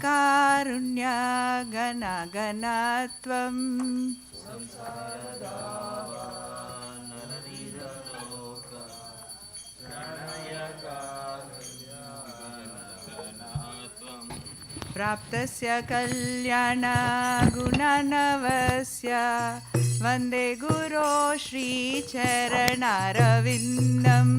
कारुण्य गणगणत्वम् प्राप्तस्य कल्याणगुणनवस्य वन्दे गुरो श्रीचरणारविन्दम्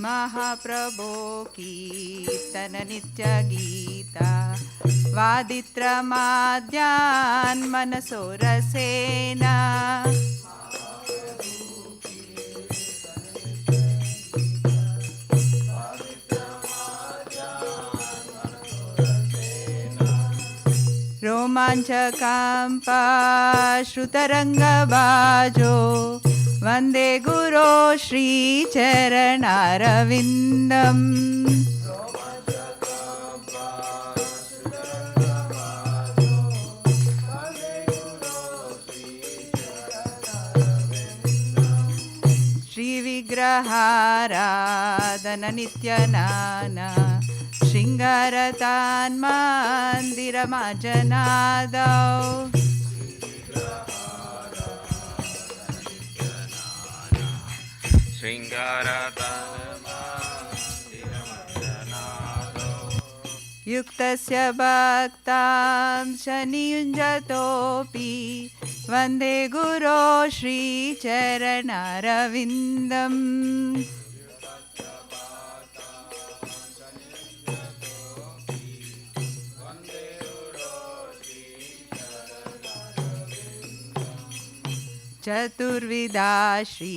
महाप्रभो कीर्तन नित्य गीता वादित्रमाद्यान् मनसो रसेना रोमाञ्चकाम्पा श्रुतरङ्गबाजो वन्दे गुरो श्रीचरणारविन्दम् श्रीविग्रहाराधन नित्यनाना शृङ्गारतान्मन्दिरमाजनादौ युक्तस्य भक्तां शनियुञ्जतोऽपि वन्दे गुरो श्रीचरणारविन्दम् चतुर्विधा श्री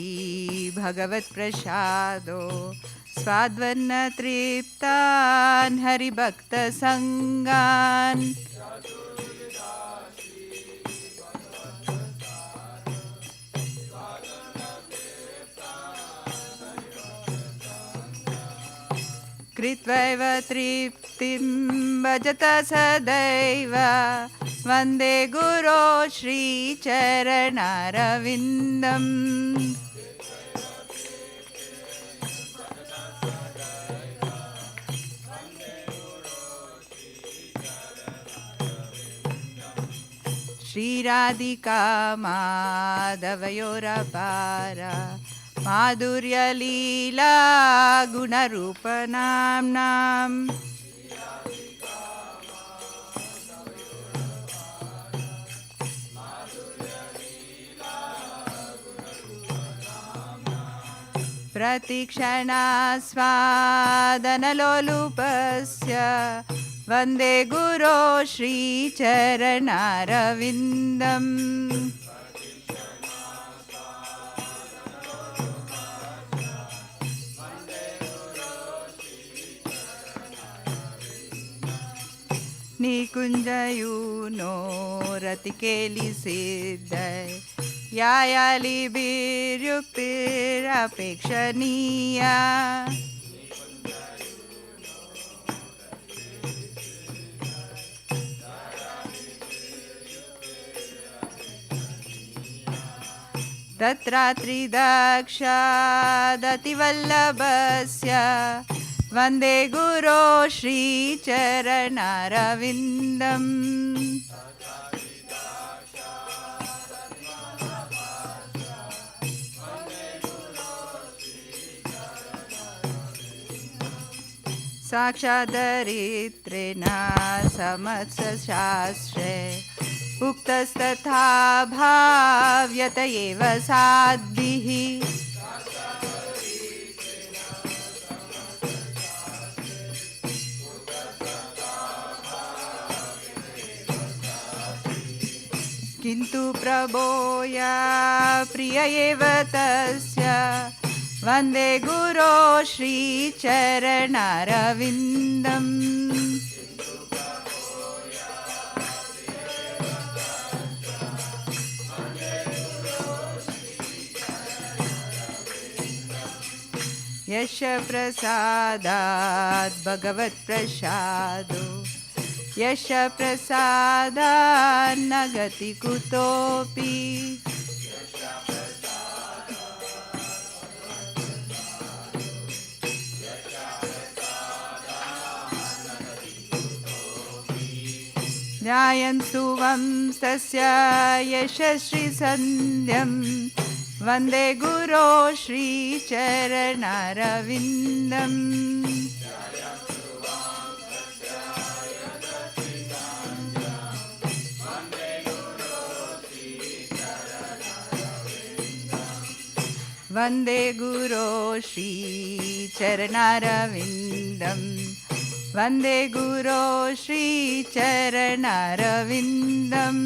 भगवत्प्रसादो स्वाद्वन्न तृप्तान् हरिभक्तसङ्गान् कृत्वैव तृप्तिं भजत सदैव वन्दे गुरो श्रीचरणारविन्दम् श्रीराधिका माधवयोरपारा माधुर्यलीला गुणरूपनाम्नाम् प्रतिक्षणास्वादनलोलुपस्य वन्दे गुरो श्रीचरणारविन्दम् निकुञ्जयूनो रतिकेलिसिद्धै यायालिभिर्युक्तिरपेक्षणीया तत्रात्रिदक्षादतिवल्लभस्य वन्दे गुरो श्रीचरणारविन्दम् साक्षादरित्रेण समत्सशास्त्रे उक्तस्तथा भाव्यत एव साद्भिः किन्तु प्रभोया प्रिय एव तस्य वन्दे गुरो श्रीचरणारविन्दम् यश प्रसादात् भगवत्प्रसादो यश प्रसादात् न गति कुतोऽपि ध्यायन्तु वंशस्य यशस्वी वन्दे गुरो श्रीचरणारविन्दम् वन्दे गुरो श्रीचरणारविन्दम् वन्दे गुरो श्रीचरणारविन्दम्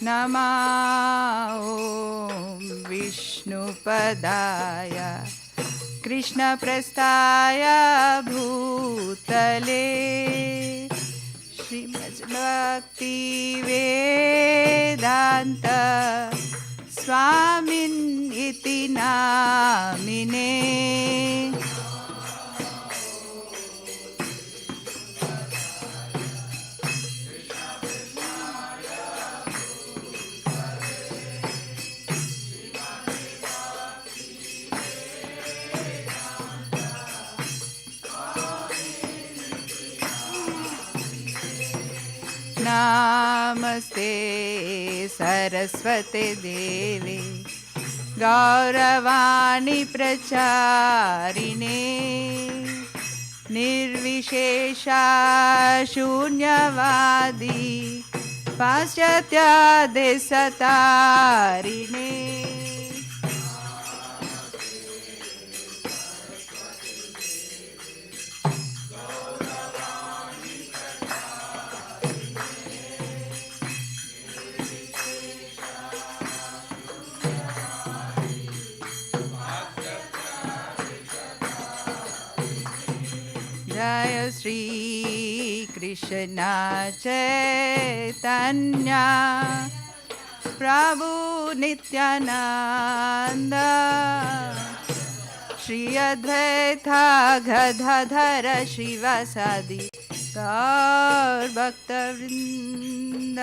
नमः ॐ विष्णुपदाय कृष्णप्रस्थाय भूतले श्रीमद्भक्तिवेदान्त स्वामिन् इति नामिने नमस्ते सरस्वते देवे गौरवाणी प्रचारिणे निर्विशेषा शून्यवादी पाश्चात्यादेशतारिणे जय श्री कृष्ण चैतन्य प्रभु नित्यानंद श्री अद्वैत गदाधर शिवासादि गौर भक्तवृंद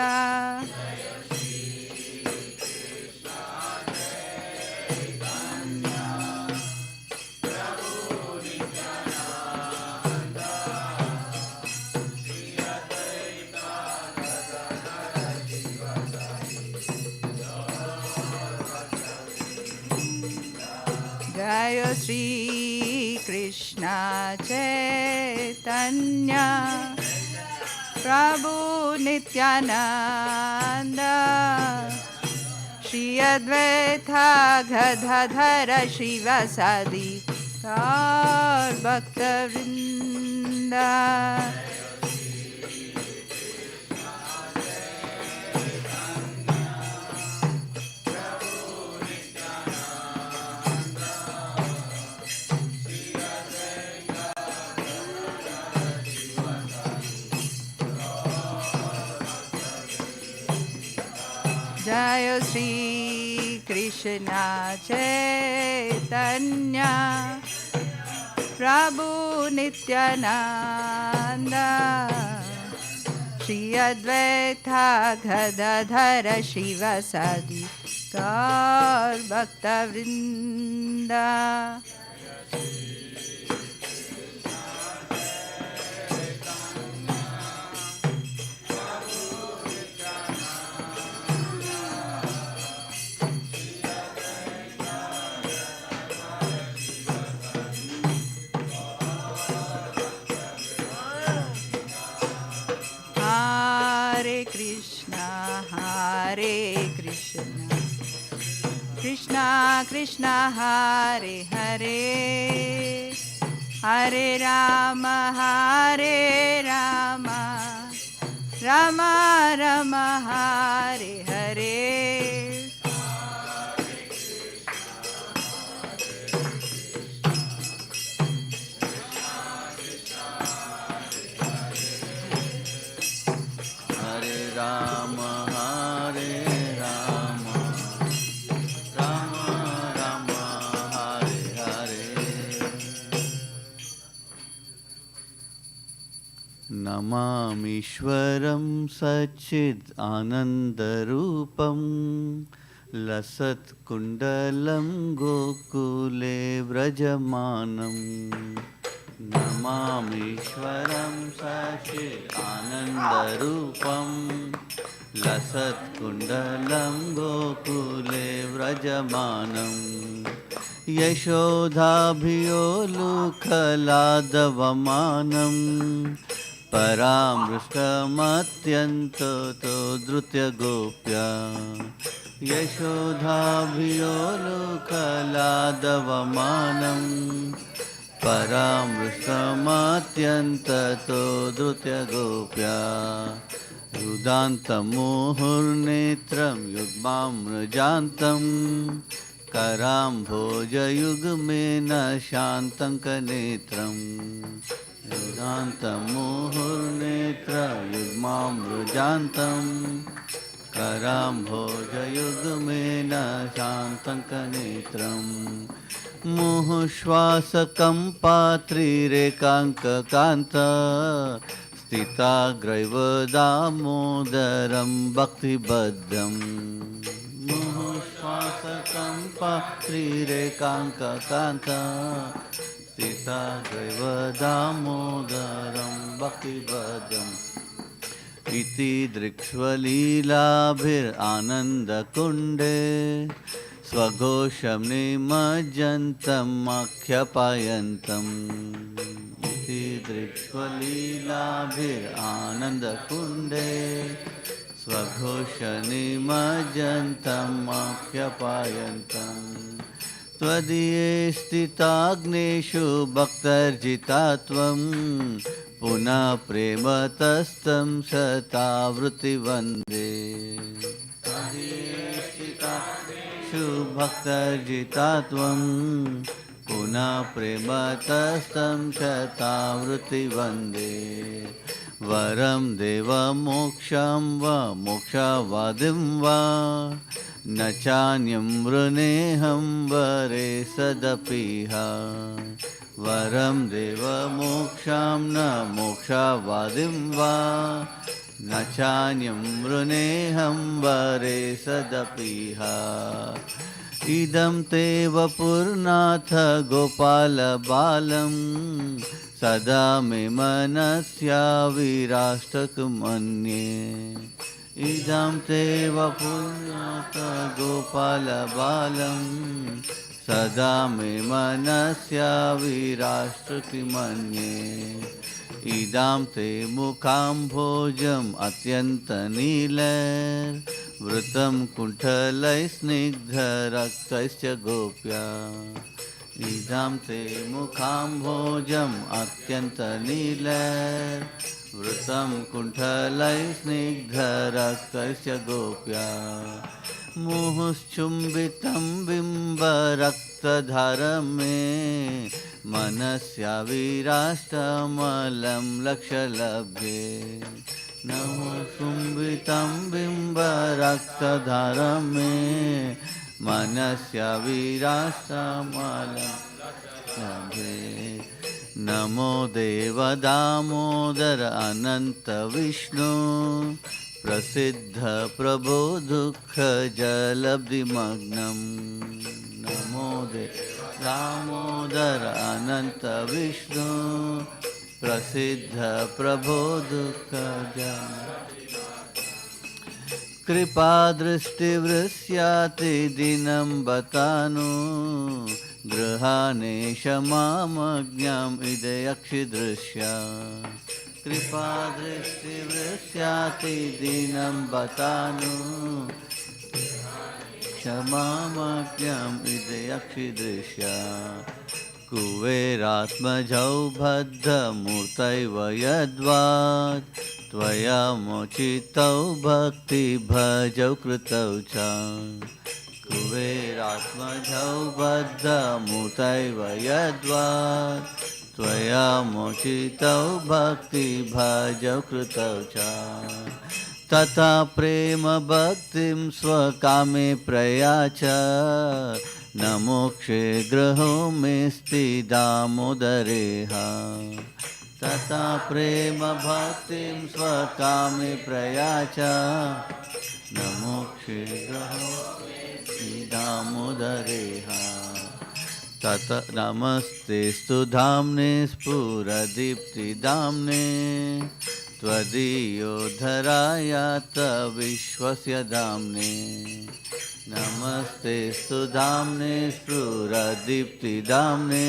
जय श्री कृष्ण चैतन्य प्रभु नित्यानंद श्री अद्वैत गदाधर शिवासादि गौर भक्तवृंद जय श्री कृष्ण चैतन्य प्रभु नित्यानंद श्री अद्वैत गदाधर शिवासादि गौर भक्तवृंद Hare Krishna Krishna Krishna Hare Hare Hare Rama Rama Rama Hare Hare Rama Hare Rama Rama Rama Hare Hare Namamishwaram Satchid Anandarupam लसत्कुण्डलं गोकुले व्रजमानं नमामीश्वरं सच्चिदानन्दरूपं लसत्कुण्डलं गोकुले व्रजमानं यशोधाभियोलुखलादवमानं परामृष्टमत्यन्तो धृत्यगोप्या यशोधाभियोलुखलादवमानं परामृष्टमत्यन्ततो धृत्यगोप्या युदान्तमुहुर्नेत्रं युग्मामृजान्तं कराम्भोजयुग्मेन शान्तं कनेत्रं युगान्तमुहुर्नेत्रयुग्मामृजान्तं कराम्भोजयुग्मेन शान्तं कनेत्रं मुहुश्वासकम्पात्रिरेकाङ्ककान्त स्थिताग्रैव दामोदरं भक्तिबद्धं मुहुश्वासकम्पात्रिरेकाङ्ककान्त स्थिताग्रैव दामोदरं भक्तिबद्धम् इति दृक्ष्वलीलाभिरानन्दकुण्डे स्वघोषं निमज्जन्तम् आख्यापयन्तम् इति दृक्ष्वलीलाभिरानन्दकुण्डे स्वघोषनिमज्जन्तम् आख्यापयन्तम् त्वदीये स्थिताग्नेषु भक्तर्जिता त्वं पुनः प्रेमतस्तं सतावृत्ति वन्दे त्वदीये स्थिताग्नेषु भक्तर्जिता त्वं पुनः प्रेमतस्तं सतावृत्ति वन्दे वरं देवमोक्षं वा मोक्षवादिं वा न चान्यं वृणेऽहं वरे सदपिह वरं देवमोक्षं न मोक्षवादिं वा न चान्यं वृणेऽहं वरे सदपिह इदं ते वपुर्नाथ गोपालबालं सदा मे मनस्याविराष्टकमन्ये इदं ते वपुर्नाथ गोपालबालं सदा मे मनस्याविराष्टकमन्ये इदं ते मुखाम्भोजम् अत्यन्तनीलैर्वृतं कुण्ठलैस्निग्धरक्तैश्च गोप्या इदं ते मुखाम्भोजम् अत्यन्तनीलैर्वृतं कुण्ठलैस्निग्धरक्तैश्च गोप्या मुहुश्चुम्बितं बिम्बरक्तधारं मे मनस्याविराष्टमलं लक्ष्यलभ्ये मुहुश्चुम्बितं बिम्बरक्तधारं मे मनस्याविराष्टमलं लभ्ये नमो देवदामोदर अनंत विष्णु प्रसिद्ध प्रभो दुःख जलब्धिमग्नं नमो दामोदर अनंत विष्णु प्रसिद्ध प्रभो दुःख जल कृपा दृष्टिवृष्याति दिनं बतानु गृहानेश मामज्ञाम् इदयक्षिदृश्या कृपा दृष्टिवृष्याति दिनं बतानु क्षमामज्ञाम् इदयक्षिदृश्या कुबेरात्मजौ बद्धमूर्तैव यद्वात् त्वया मोचितौ भक्तिभजौ कृतौ च कुबेरात्मजौ बद्धमूर्तैव यद्वात् त्वया मोचितौ भक्तिभजौ कृतौ च तथा प्रेम भक्तिं स्वकामे प्रयाच न मोक्षे गृहो मेऽस्ति दामोदरेह तथा प्रेम भक्तिं स्वकामे प्रयाच न मोक्षे गृहो दामोदरे हा तत नमस्तेस्तु धाम्ने स्फुरदीप्तिदाम्ने त्वदीयोद्धरायात विश्वस्य दाम्ने नमस्तेस्तु धाम्ने स्फुरदीप्तिदाम्ने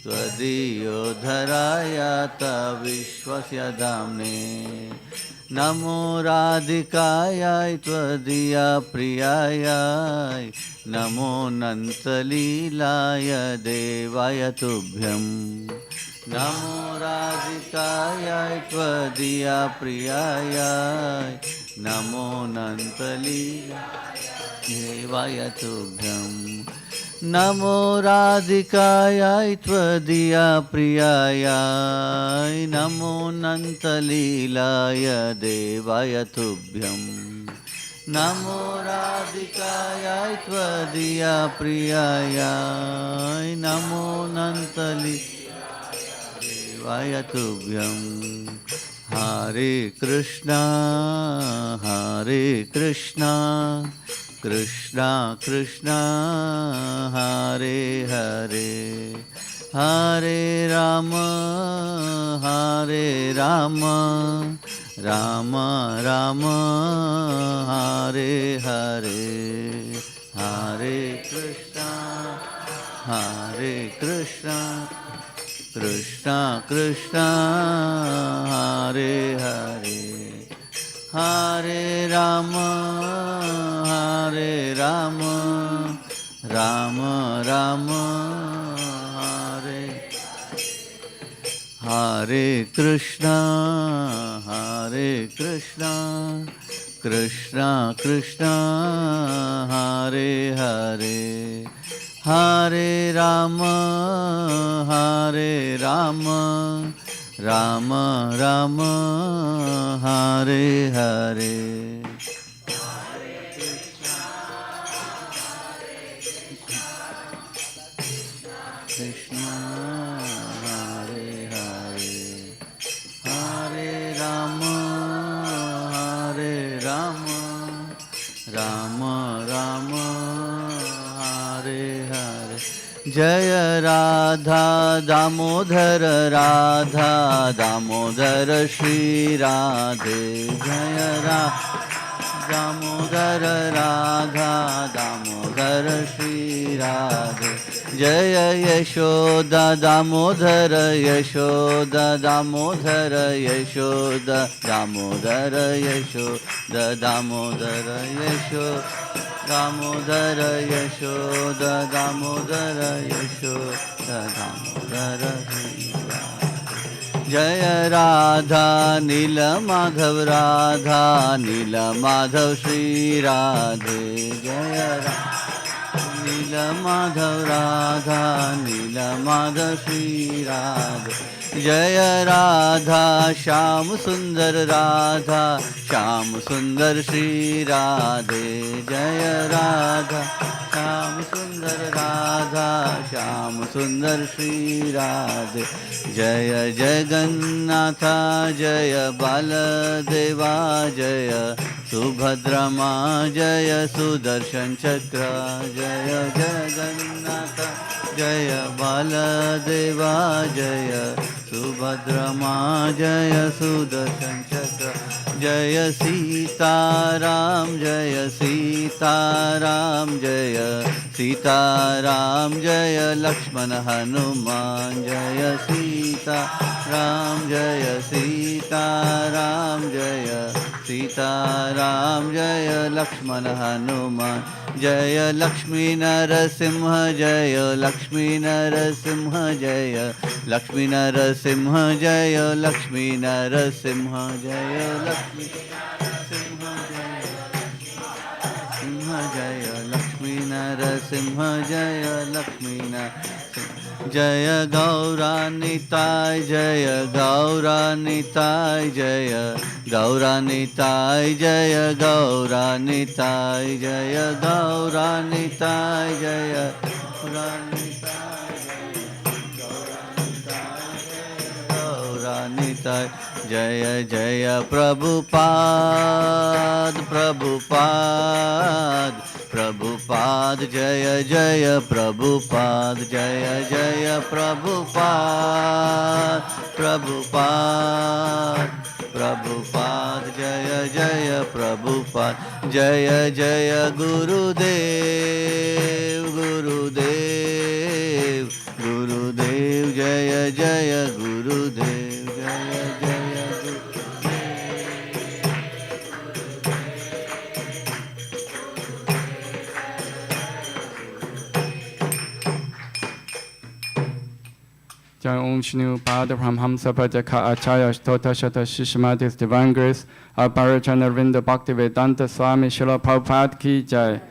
त्वदीयोद्धरायात विश्वस्य दाम्ने नमो राधिकायै त्वदीया प्रियायै नमो नन्तलीलाय देवाय तुभ्यं नमो राधिकायै त्वदीया प्रियायै नमो नन्तलीलाय देवाय तुभ्यं नमो राधिकायै त्वदीया प्रियायै नमो नन्तलीलाय देवाय तुभ्यं नमो राधिकायै त्वदीया प्रियायै नमो नन्तलीलाय देवाय तुभ्यं हरे कृष्णा कृष्णा कृष्णा हरे हरे हरे राम राम राम हरे हरे हरे कृष्णा कृष्णा कृष्णा हरे हरे हरे राम राम राम हरे हरे कृष्णा कृष्णा कृष्णा हरे हरे हरे राम राम राम हरे हरे कृष्णा हरे हरे हरे राम राम राम हरे हरे जय राधा दामोदर श्री राधे जय दामोदर दामोदर श्री राधे जय यशोदा दामोदर दामोदर दामोदर दामोदर दामोदर दामोदर दामोदर जय राधा नील माधव श्री राधे जय नील माधव श्री राधे जय राधा श्याम सुंदर श्री राधे जय राधा श्याम सुंदर श्री राधे जय जगन्नाथ जय बालदेवा जय सुभद्रमा जय सुदर्शन चक्र जय जगन्नाथ जय बालदेवा जय सुभद्रमा जय सुदर्शन चक्र जय सीताराम जय सीताराम जय लक्ष्मण हनुमान जय सीताराम जय लक्ष्मण हनुमान जय लक्ष्मी नरसिंह जय लक्ष्मी नरसिंह जय लक्ष्मी नरसिंह जय लक्ष्मी नरसिंह जय लक्ष्मी जय लक्ष्मी नरसिंह जय लक्ष्मी नरसिंह जय गौरानिताय जय गौरानिताय जय गौरानिताय जय गौरानिताय जय गौरानिताय जय गौरानिताय जय जय Prabhupada Prabhupada Prabhupada, Jaya Jaya Prabhupada, Jaya Jaya Prabhupada, Prabhupada, Prabhupada, Jaya Jaya Prabhupada, Jaya Jaya Gurudev, Gurudev, Gurudev, Jaya Jaya Gurudev, Jaya Jaya Jai Om Shinu Pada Brahmhamsa Pajaka Acharya Stota Shata Shishmatis Divine Grace Aparachana Rinda Bhaktivedanta Swami Srila Prabhupada Ki Jai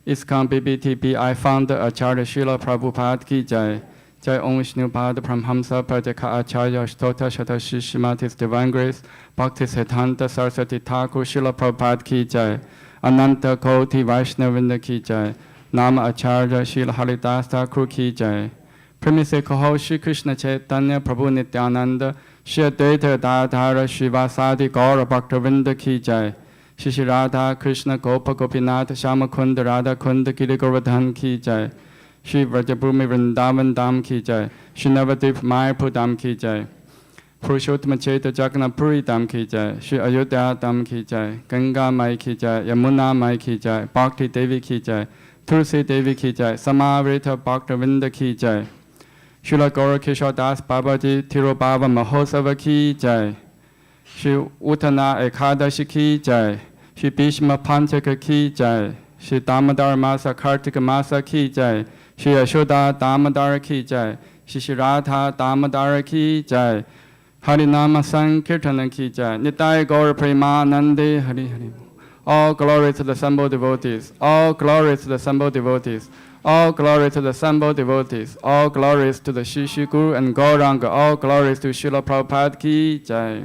ISKCON BBTPI Founder Acharya Srila Prabhupada Ki Jai Jai Om Shinu Pada Brahmhamsa Pajaka Acharya Stota Shata Shishmatis Divine Grace Bhakti Siddhanta Saraswati Thakur Srila Prabhupada Ki Jai Ananta Koti Vaishnavinda Ki Jai Nama Acharya Srila Haridas Thakur Ki Jai Premise Kaho Shri Krishna Chaitanya Prabhu Nityananda Shri Advaita Dadhara Srivasadi Gaura Bhaktavinda Ki Jai Shri Shri Radha Krishna Gopa Gopinath Shama Kunda Radha Kunda Giri Govardhan Ki Jai Shri Vrajabhumi Vrindavan Dham Ki Jai Shri Navadip Mayapur Dham Ki Jai Purushottama Chaita Jagannath Puri Dham Ki Jai Shri Ayodhya Dham Ki Jai Ganga Mai Ki Jai Yamuna Mai Ki Jai Bhakti Devi Ki Jai Tulsi Devi Ki Jai Samavrita Bhaktavinda Ki Jai Srila Gaura Kishore Das Babaji Tirobhava Mahosava Ki Jai Shri Uttana Ekadashi Ki Jai Shri Bhishma Panchaka Ki Jai Shri Damodar Masa Kartika Masa Ki Jai Shri Yashoda Damodara Ki Jai Shri Shri Radha Damodara Ki Jai Harinama Sankirtana Ki Jai Nitai Gaura Premanande Hari Hari. All glory to the assembled devotees. All glory to the assembled devotees. All glory to the assembled devotees. All glories to the Shishi Guru and Gauranga. All glories to Srila Prabhupada Ki Jai.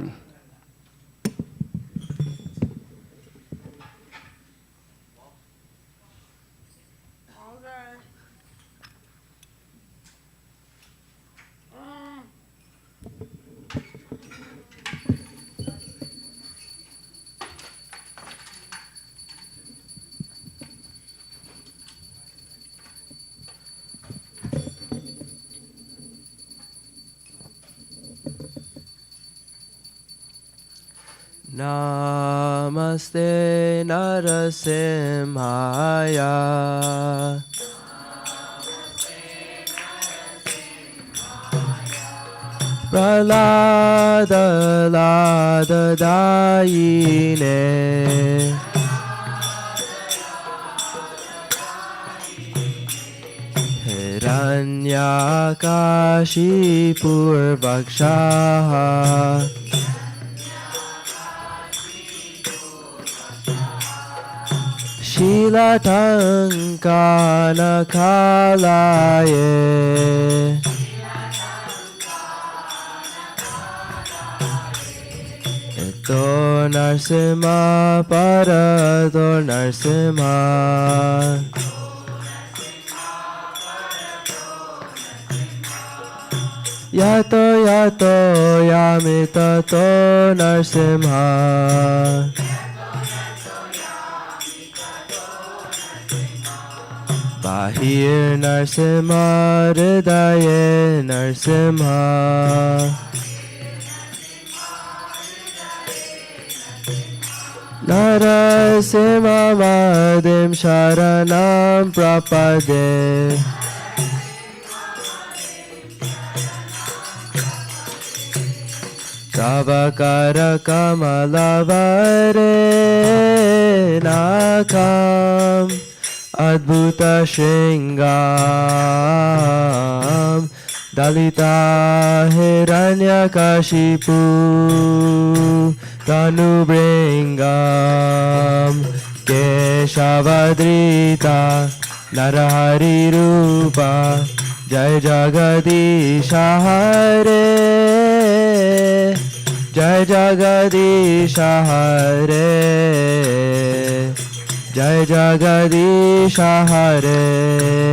Namaste Narasimhaya Prahlada Lada Dayine Hiranyakashipur Vakshaha Shilatankana Kalaye Eto Narsimha Parato Narsimha Yato Yato Yamitato Narsimha Bahir Narsimha Hridaye Narsimha Narasimha Vadim Sharanam Prapade Tavakara Kamalavare Nakam Adbhuta Shringam Dalita Hiranyakashipu Tanubringam Keshavadrita Narahari Rupa Jai Jagadisha Hare Jai Jagadisha Hare Jai Jagadisha Hare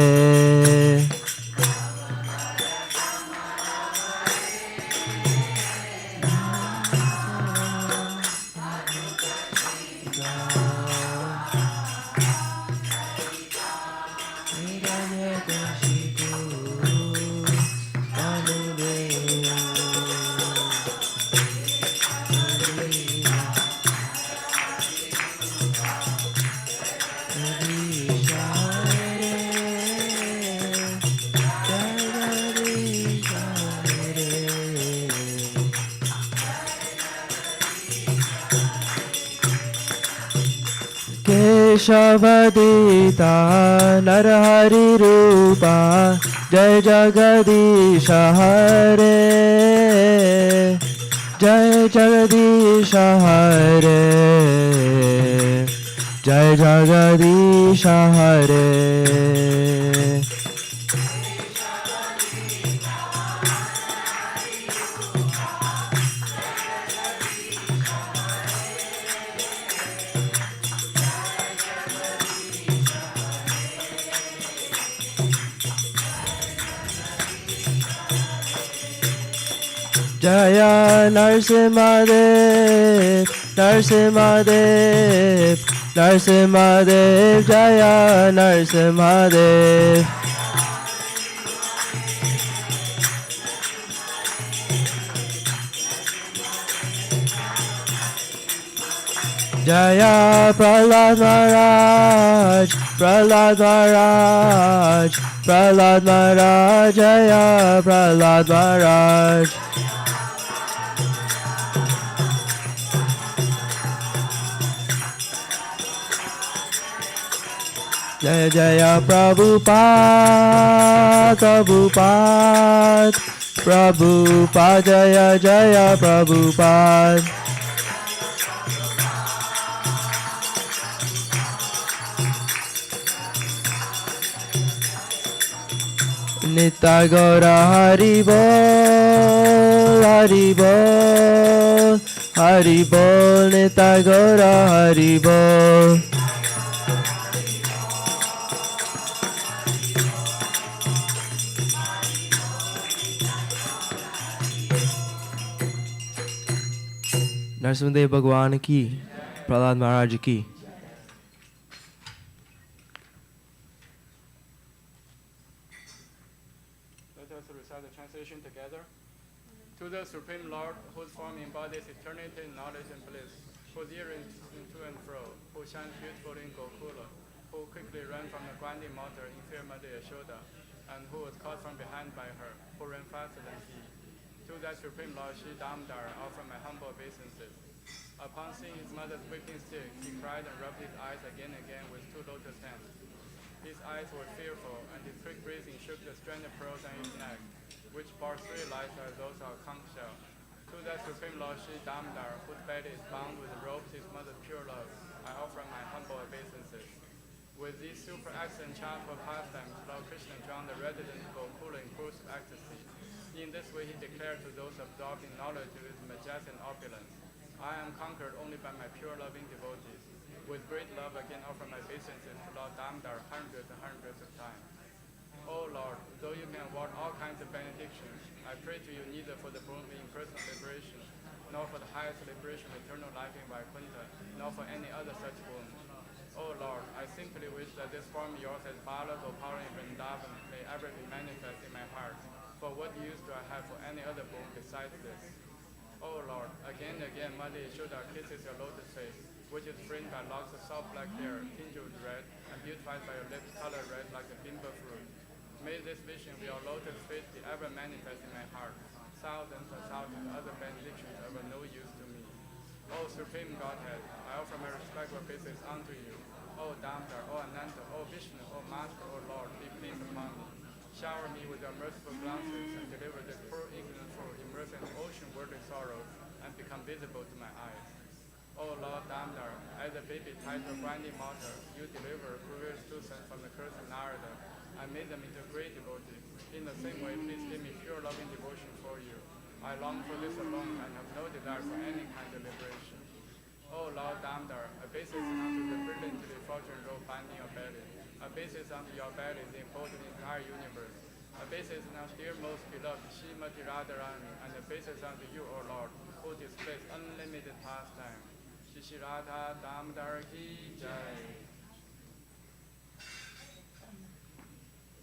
केशवदीता नरहरिरूपा जय जगदीश हरे जय जगदीश हरे जय जगदीश हरे जय नरसिंहदेव नरसिंहदेव नरसिंहदेव जय नरसिंहदेव जय प्रहलाद महाराज प्रहलाद महाराज प्रहलाद महाराज जय प्रहलाद महाराज जय जय प्रभुपाद प्रभुपाद प्रभुपाद जय जय प्रभुपाद नित्य गौर हरि बोल हरि बोल हरि बोल नित्य गौर हरि बोल नरसिंहदेव भगवान की प्रहलाद महाराज की Let us recite the translation together. To the Supreme Lord, whose form embodies eternity, knowledge, and bliss, whose ear is to and fro, who shines beautiful in Gokula, who quickly ran from the grinding mortar in fair Mother Yashoda, and who was caught from behind by her, who ran faster than he. To that Supreme Lord, Sri Damodar, offer my humble obeisances. Upon seeing his mother's whipping stick, he cried and rubbed his eyes again and again with two lotus hands. His eyes were fearful, and his quick breathing shook the stranded pearls on his neck, which bore 3 lights as those of a conch shell. To that Supreme Lord Sri Damodar, whose belly is bound with ropes his mother's pure love, I offer my humble obeisances. With these super excellent childhood pastimes, Lord Krishna drowned the residents of Gokula in cruise ecstasy. In this way, he declared to those absorbed in knowledge of his majesty and opulence, I am conquered only by my pure loving devotees. With great love, again offer my obeisances to Lord Damodar hundreds and hundreds of times. O Lord, though you can award all kinds of benedictions, I pray to you neither for the boon of impersonal liberation, nor for the highest liberation of eternal life in Vaikuntha, nor for any other such boon. O Lord, I simply wish that this form of yours as Bala, Gopala, and Vrindavan may ever be manifest in my heart. For what use do I have for any other boon besides this? O Lord, again and again Mother Yashoda kisses your lotus face, which is framed by locks of soft black hair, tinged with red, and beautified by your lips colored red like a bimba fruit. May this vision of your lotus face be ever manifest in my heart. Thousands and thousands of other benedictions are of no use to me. O Supreme Godhead, I offer my respectful obeisances unto you. O Damodar, O Ananta, O Vishnu, O Master, O Lord, be pleased upon me. Shower me with your merciful glances and deliver this poor ignorant fool immersed in ocean worldly sorrows and become visible to my eyes. O Lord Damodar, as a baby tied to a grinding mortar, you deliver curious students from the curse of Narada and made them into great devotees. In the same way, please give me pure loving devotion for you. I long for this alone and have no desire for any kind of liberation. O Lord Damodar, obeisance unto the brilliantly fortune robe binding your belly. Obeisance unto your belly, the embodied entire universe. Obeisance unto dear most beloved Srimati Radharani, and obeisance unto you, O Lord, who displays unlimited pastime. Shri Radha Damodar ki jai.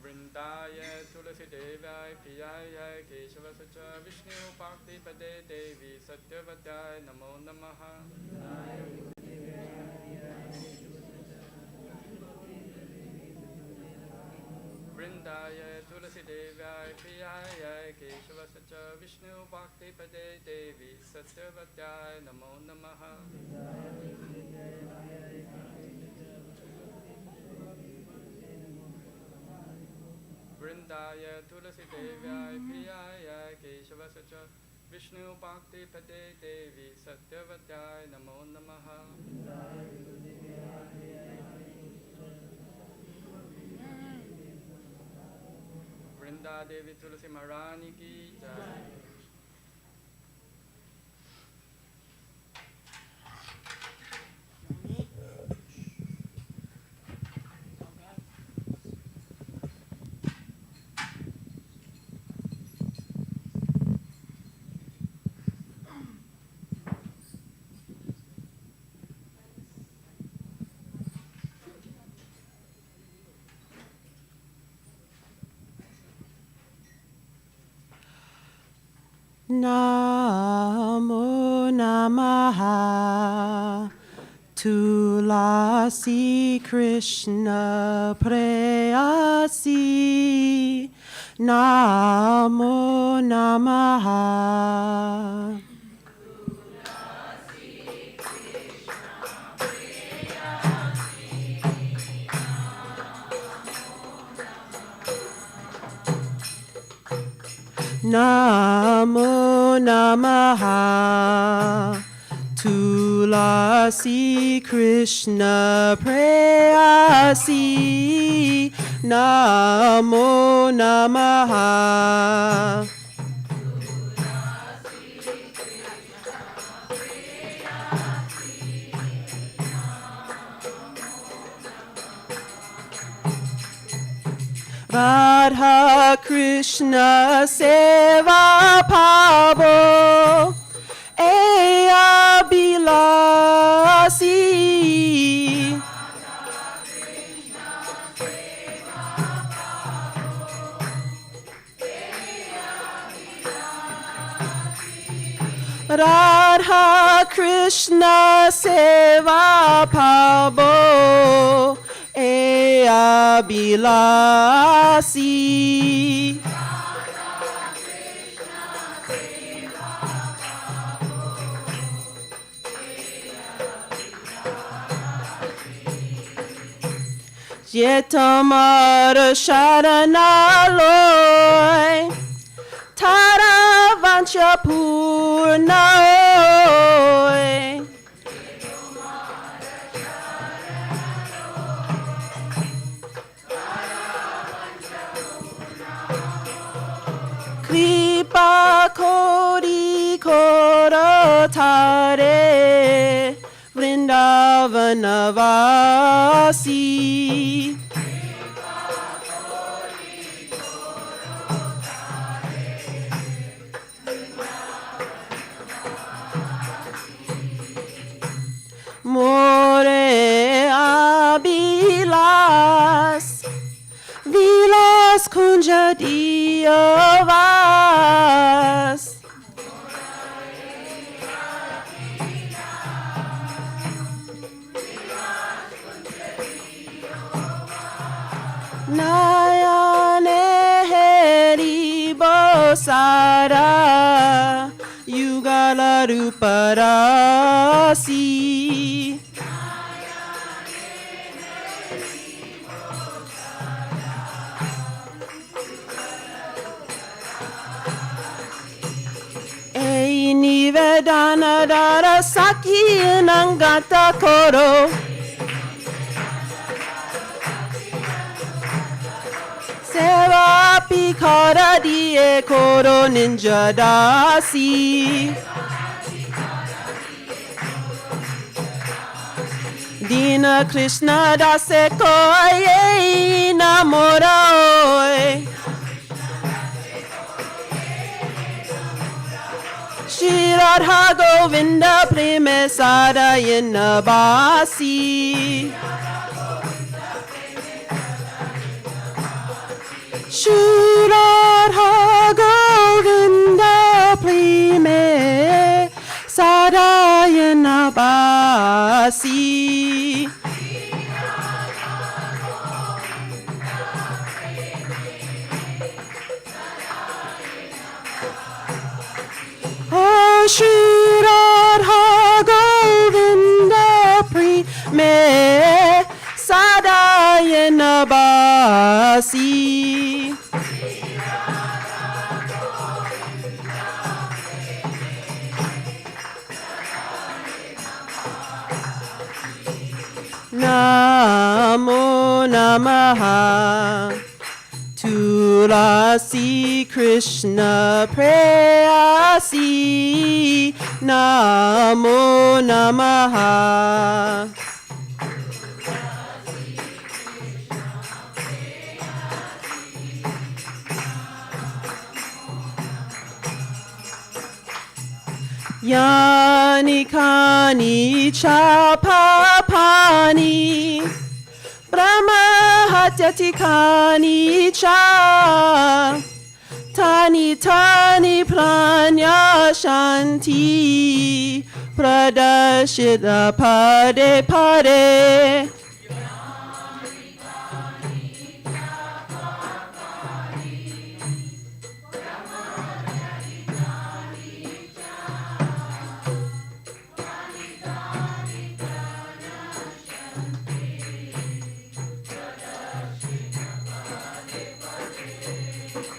Vrindaya Tulasi Devai Piyaya Keshava Sacha Vishnu Bhakti Pade Devi Satyavadaya Namo Namaha. Vrindaya Tulasi Devai Piyaya Keshava Sacha Vishnu Bhakti Pade Devi Satyavadaya Namo Namaha. Vrindaya Tulasi Devaya Priyaya Keshavasacha Vishnu Bhakti Pade Devi Satyavataya Namo Namaha. Vrinda Devi Tulasi Maharani Ki Jai. Namo Namaha Tulasi Krishna Preyasi Namo Namaha Namo Namaha Tulasi Krishna Preyasi Namo Namaha Radha Krishna Seva Pavo Eya Bilasi Radha Krishna Seva Pavo Eya Bilasi Yetamara Sharanaloy Taravancha Purnaoy Kripa Kori Korotare Vrindavanavasi More Abilas Vilas Kunja Diavas Nayane Heri Bosara Yugala Ruparasi Ei Nivedana Dara Saki Nangata Koro Seva Pikara Die Koro Ninja Dasi Dina Krishna Dase Koye Namoraoi Shri Radha Govinda Preme Sadayana Basi Shri Radha Govinda Preme Sadayana Basi Oh Shri Radha Govinda Preme Sadayana Basi Namo Namaha. Tulasi Krishna Prayasi. Namo Namaha. Yani kani cha papani Brahma hatyati kani cha Tani tani pranya shanti Pradashita pade pade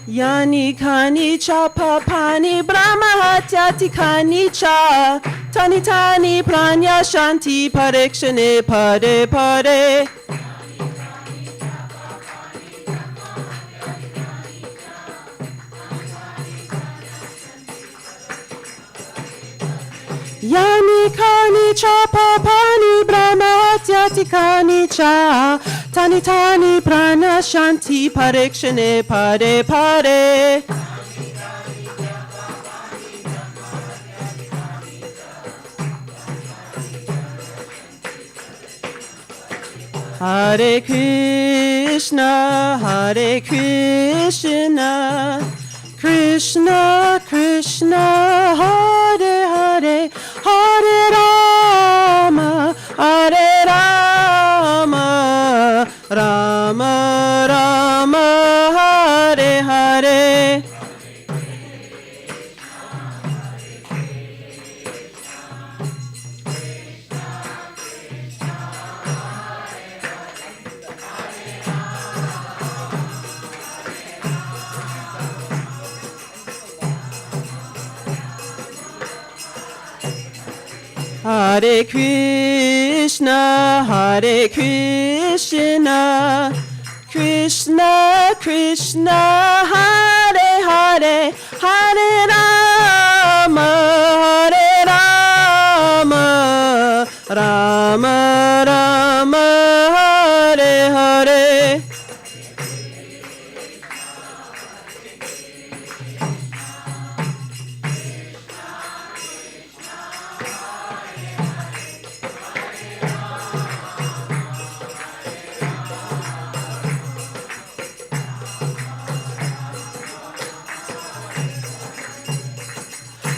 Yani kani cha papani Brahma hatyati kani cha Tani tani pranya shanti parikshane pade pade Yani kani cha papani Brahma hatyati kani cha Tani tani prana shanti parikshane pade pade Hare Krishna, Hare Krishna, Krishna Krishna, Hare Hare, Hare Rama, Hare Rama, Rama Rama, Hare Hare. Hare Krishna, Hare Krishna, Krishna Krishna, Hare Hare, Hare Rama, Hare Rama, Rama Rama, Hare Hare.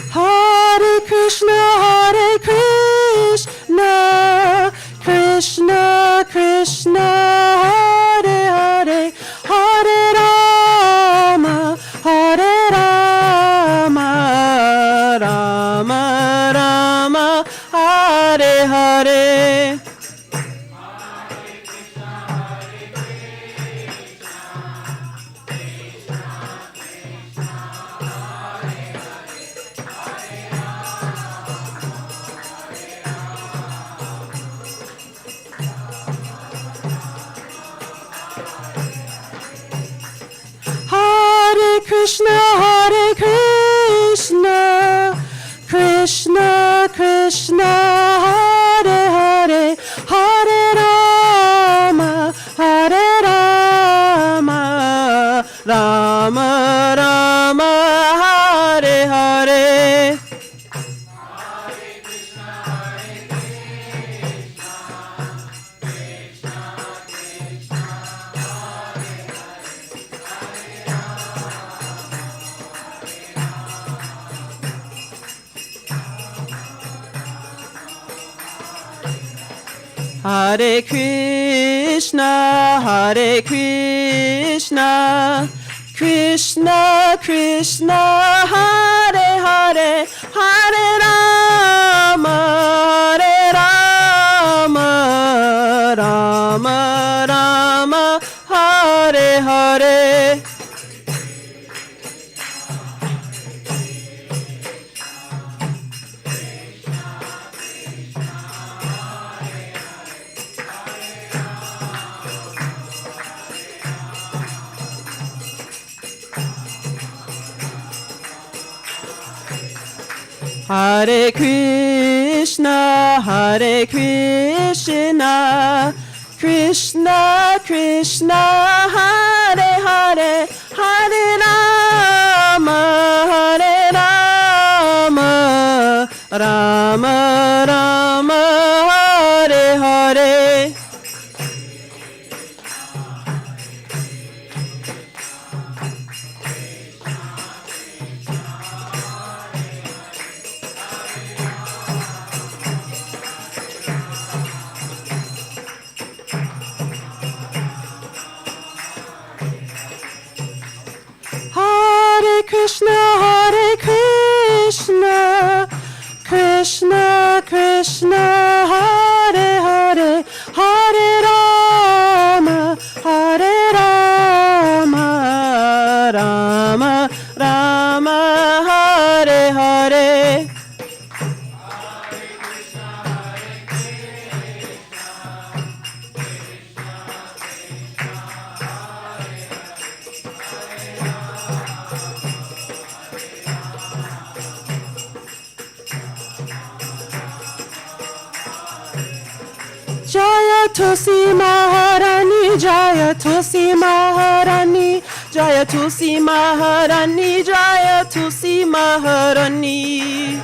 Hare Krishna, Hare Krishna, Krishna Krishna, Hare Hare, Hare Rama, Hare Rama, Rama Rama, Hare Hare. Hare Krishna, Hare Krishna, Krishna Krishna, Hare Hare, Hare Rama, Hare Rama, Rama Rama, Hare Hare. Hare Krishna, Hare Krishna, Krishna Krishna, Hare Hare, Hare Rama, Hare Rama, Rama Rama, Hare Hare. Hare Krishna, Hare Krishna, Krishna Krishna, Hare Hare, Hare Rama, Hare Rama, Rama Rama, Hare Hare. Hare Krishna, Hare Krishna, Krishna Krishna, Hare Hare, Hare Rama, Hare Rama, Rama Rama, Hare Hare. Jaya Tulsi Maharani, Jaya Tulsi Maharani, Jaya Tulsi Maharani, Jaya Tulsi Maharani.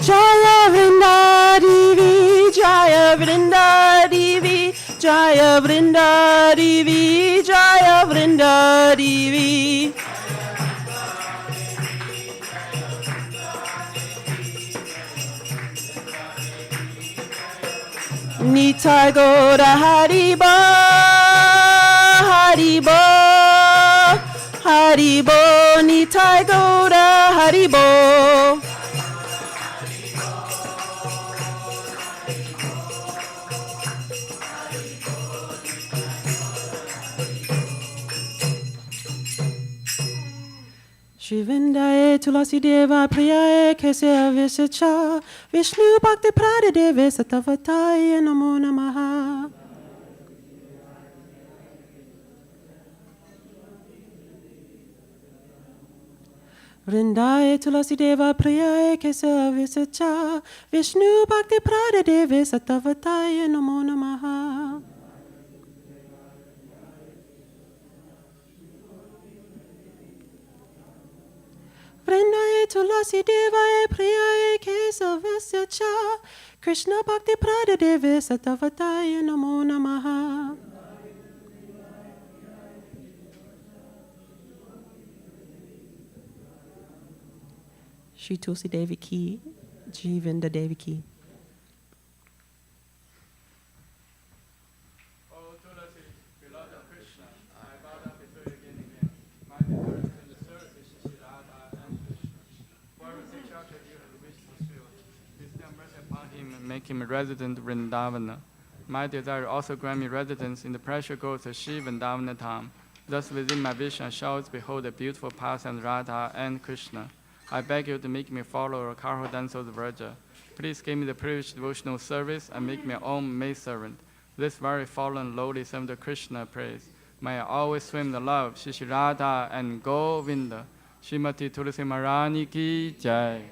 Jaya Vrindadevi, Jaya Vrindadevi, Jaya Vrindadevi, Jaya Vrindadevi. Nitai Gaura Haribo, Haribo, Haribo, Nitai Gaura Haribo. Shivindaye Tulasi Deva Priyaye Kesya Visacha Vishnu Bhakti Pradadeve Satavataye Namo Namaha. Vrindaye Tulasi Deva Priyaye Kesya Visacha Vishnu Bhakti Pradadeve Satavataye Namo Namaha. Vrindaye Tulasi Devaye Priyaye Kesavasya Cha Krishna Bhakti Pradadeve Satavataye Namo Namaha. Shri Tulsi Devi Ki, Jivinda Devi Ki. Make him resident Vrindavana. My desire also grant me residence in the precious groves of Shri Vrindavana Dham. Thus within my vision I shall behold the beautiful paths and Radha and Krishna. I beg you to make me follow a Karho Danso Vraja. Please give me the privileged devotional service and make me your own maidservant. This very fallen lowly servant of Krishna praise. May I always swim in the love Shri Shri Radha and Govinda. Srimati Tulsi Maharani Ki Jai.